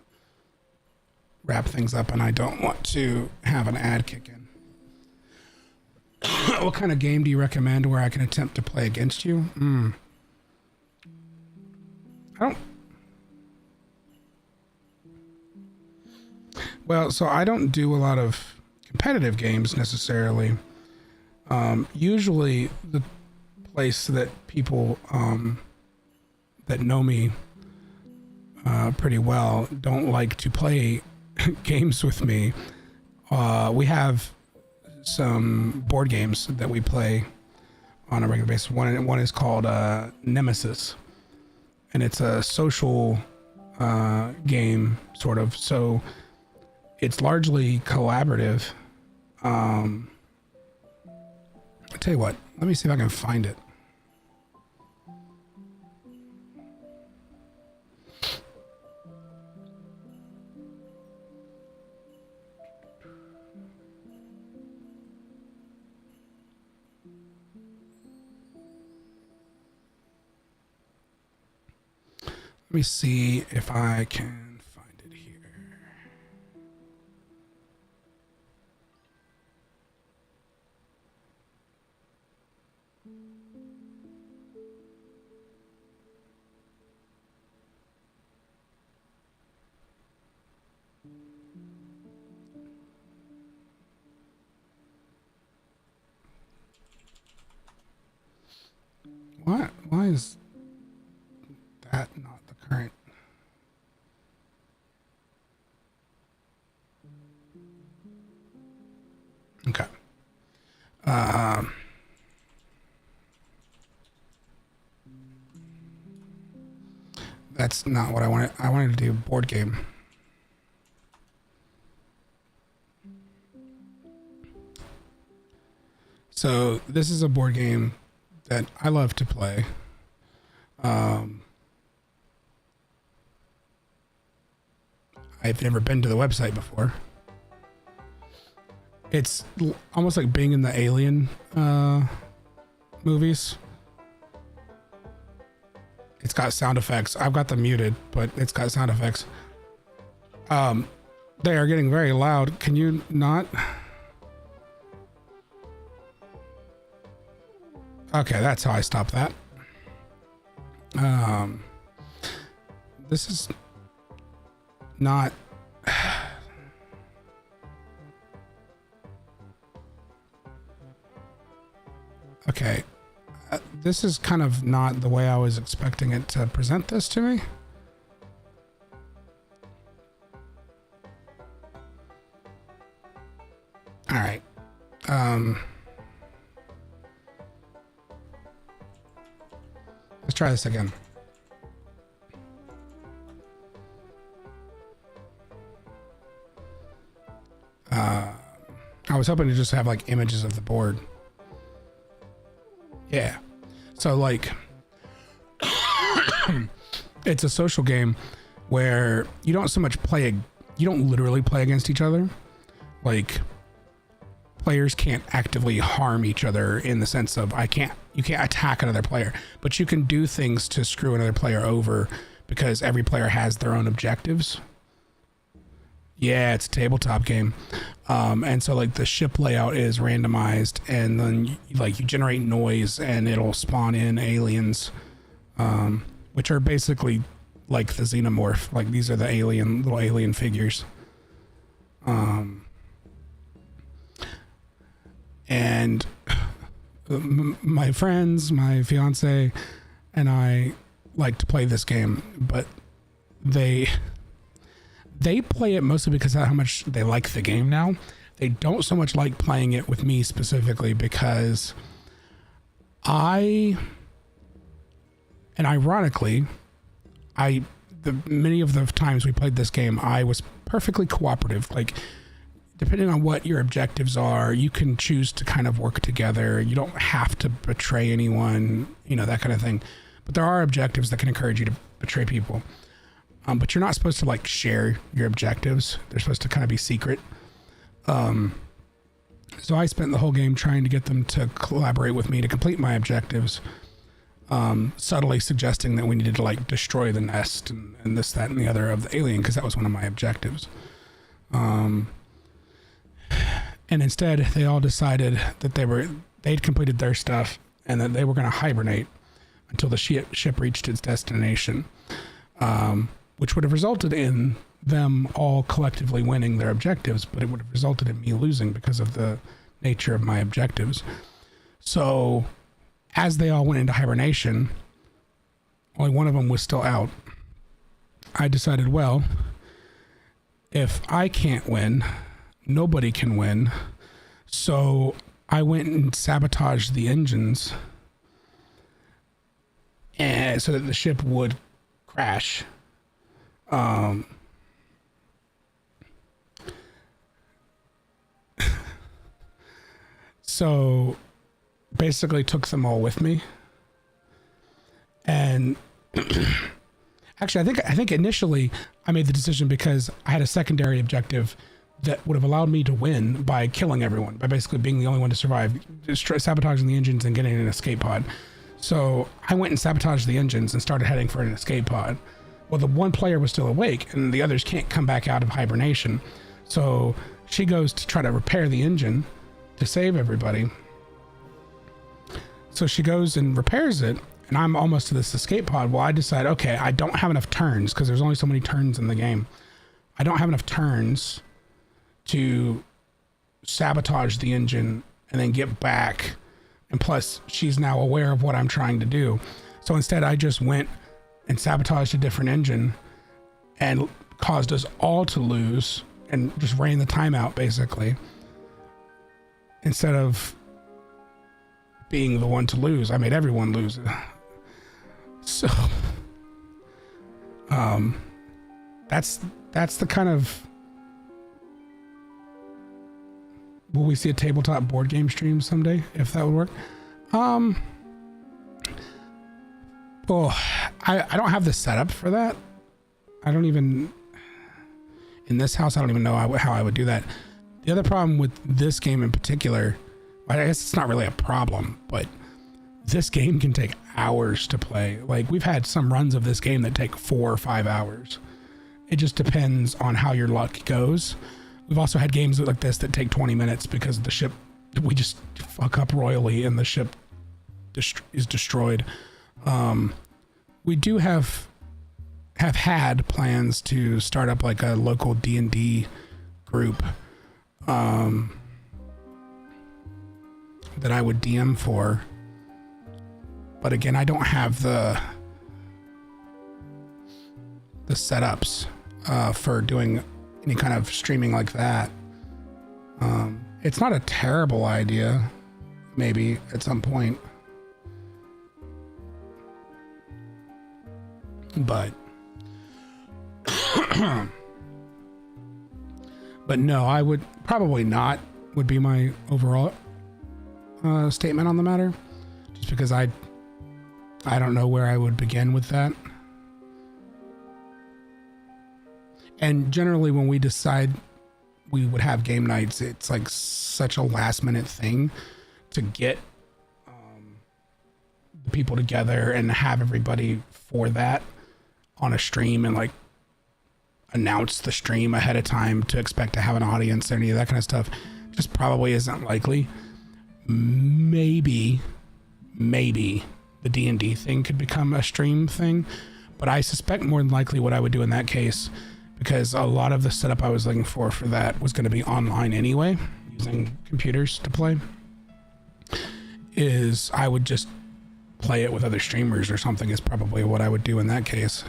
wrap things up and I don't want to have an ad kick in. What kind of game do you recommend where I can attempt to play against you? I don't... Well, so I don't do a lot of competitive games necessarily. Usually the place that people that know me pretty well don't like to play games with me. We have some board games that we play on a regular basis. One is called Nemesis, and it's a social game, sort of. So it's largely collaborative. I'll tell you what, let me see if I can find it. Let me see if I can find it here. What? Why is that not the current? Okay. That's not what I wanted. I wanted to do a board game. So this is a board game that I love to play. I've never been to the website before. It's almost like being in the Alien movies. It's got sound effects. I've got them muted, but it's got sound effects. They are getting very loud. Can you not? Okay, that's how I stop that. This is not... Okay. This is kind of not the way I was expecting it to present this to me. All right. Let's try this again. I was hoping to just have like images of the board. Yeah. So like it's a social game where you don't so much you don't literally play against each other. Like players can't actively harm each other in the sense of you can't attack another player, but you can do things to screw another player over because every player has their own objectives. Yeah, it's a tabletop game. And so like the ship layout is randomized, and then you generate noise and it'll spawn in aliens, which are basically like the xenomorph. Like these are the little alien figures. And my friends, my fiance, and I like to play this game, but they play it mostly because of how much they like the game now. They don't so much like playing it with me specifically because ironically, many of the times we played this game, I was perfectly cooperative. Like, depending on what your objectives are, you can choose to kind of work together. You don't have to betray anyone, that kind of thing. But there are objectives that can encourage you to betray people. But you're not supposed to like share your objectives. They're supposed to kind of be secret. So I spent the whole game trying to get them to collaborate with me to complete my objectives, subtly suggesting that we needed to like destroy the nest and this, that, and the other of the alien, because that was one of my objectives. And instead they all decided that they'd completed their stuff and that they were going to hibernate until the ship reached its destination. Which would have resulted in them all collectively winning their objectives, but it would have resulted in me losing because of the nature of my objectives. So as they all went into hibernation, only one of them was still out. I decided, well, if I can't win, nobody can win. So I went and sabotaged the engines so that the ship would crash. So basically took them all with me. And actually, I think initially I made the decision because I had a secondary objective that would have allowed me to win by killing everyone, by basically being the only one to survive, sabotaging the engines and getting an escape pod. So I went and sabotaged the engines and started heading for an escape pod. Well, the one player was still awake and the others can't come back out of hibernation. So she goes to try to repair the engine to save everybody. So she goes and repairs it, and I'm almost to this escape pod. Well, I decide, okay, I don't have enough turns because there's only so many turns in the game. I don't have enough turns to sabotage the engine and then get back. And plus, she's now aware of what I'm trying to do. So instead, I just went and sabotaged a different engine and caused us all to lose and just ran the timeout, basically. Instead of being the one to lose, I made everyone lose. So, that's the kind of... Will we see a tabletop board game stream someday, if that would work? Well, I don't have the setup for that. I don't even... In this house, I don't even know how I would do that. The other problem with this game in particular, I guess it's not really a problem, but this game can take hours to play. Like, we've had some runs of this game that take 4 or 5 hours. It just depends on how your luck goes. We've also had games like this that take 20 minutes because the ship, we just fuck up royally and the ship is destroyed. We do have had plans to start up like a local D&D group that I would DM for. But again, I don't have the setups for doing any kind of streaming like that. It's not a terrible idea, maybe at some point, but but no, I would probably not, would be my overall statement on the matter, just because I don't know where I would begin with that. And generally when we decide we would have game nights, it's like such a last minute thing to get the people together and have everybody for that on a stream, and like announce the stream ahead of time to expect to have an audience and any of that kind of stuff just probably isn't likely. Maybe the D&D thing could become a stream thing, but I suspect more than likely what I would do in that case, because a lot of the setup I was looking for that was going to be online anyway, using computers to play, is I would just play it with other streamers or something is probably what I would do in that case.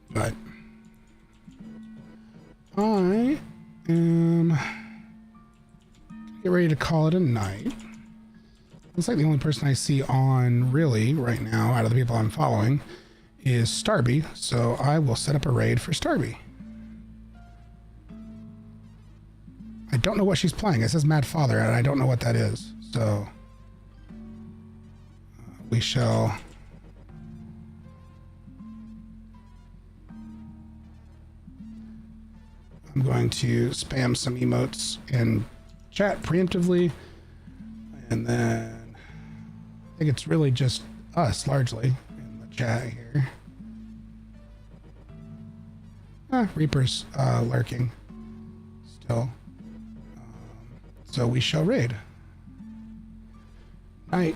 But I am get ready to call it a night. Looks like the only person I see on really right now out of the people I'm following is Starby, so I will set up a raid for Starby. I don't know what she's playing. It says Mad Father, and I don't know what that is, so we shall I'm going to spam some emotes in chat preemptively, and then I think it's really just us largely in the chat here. Reaper's lurking still. So we shall raid. Night.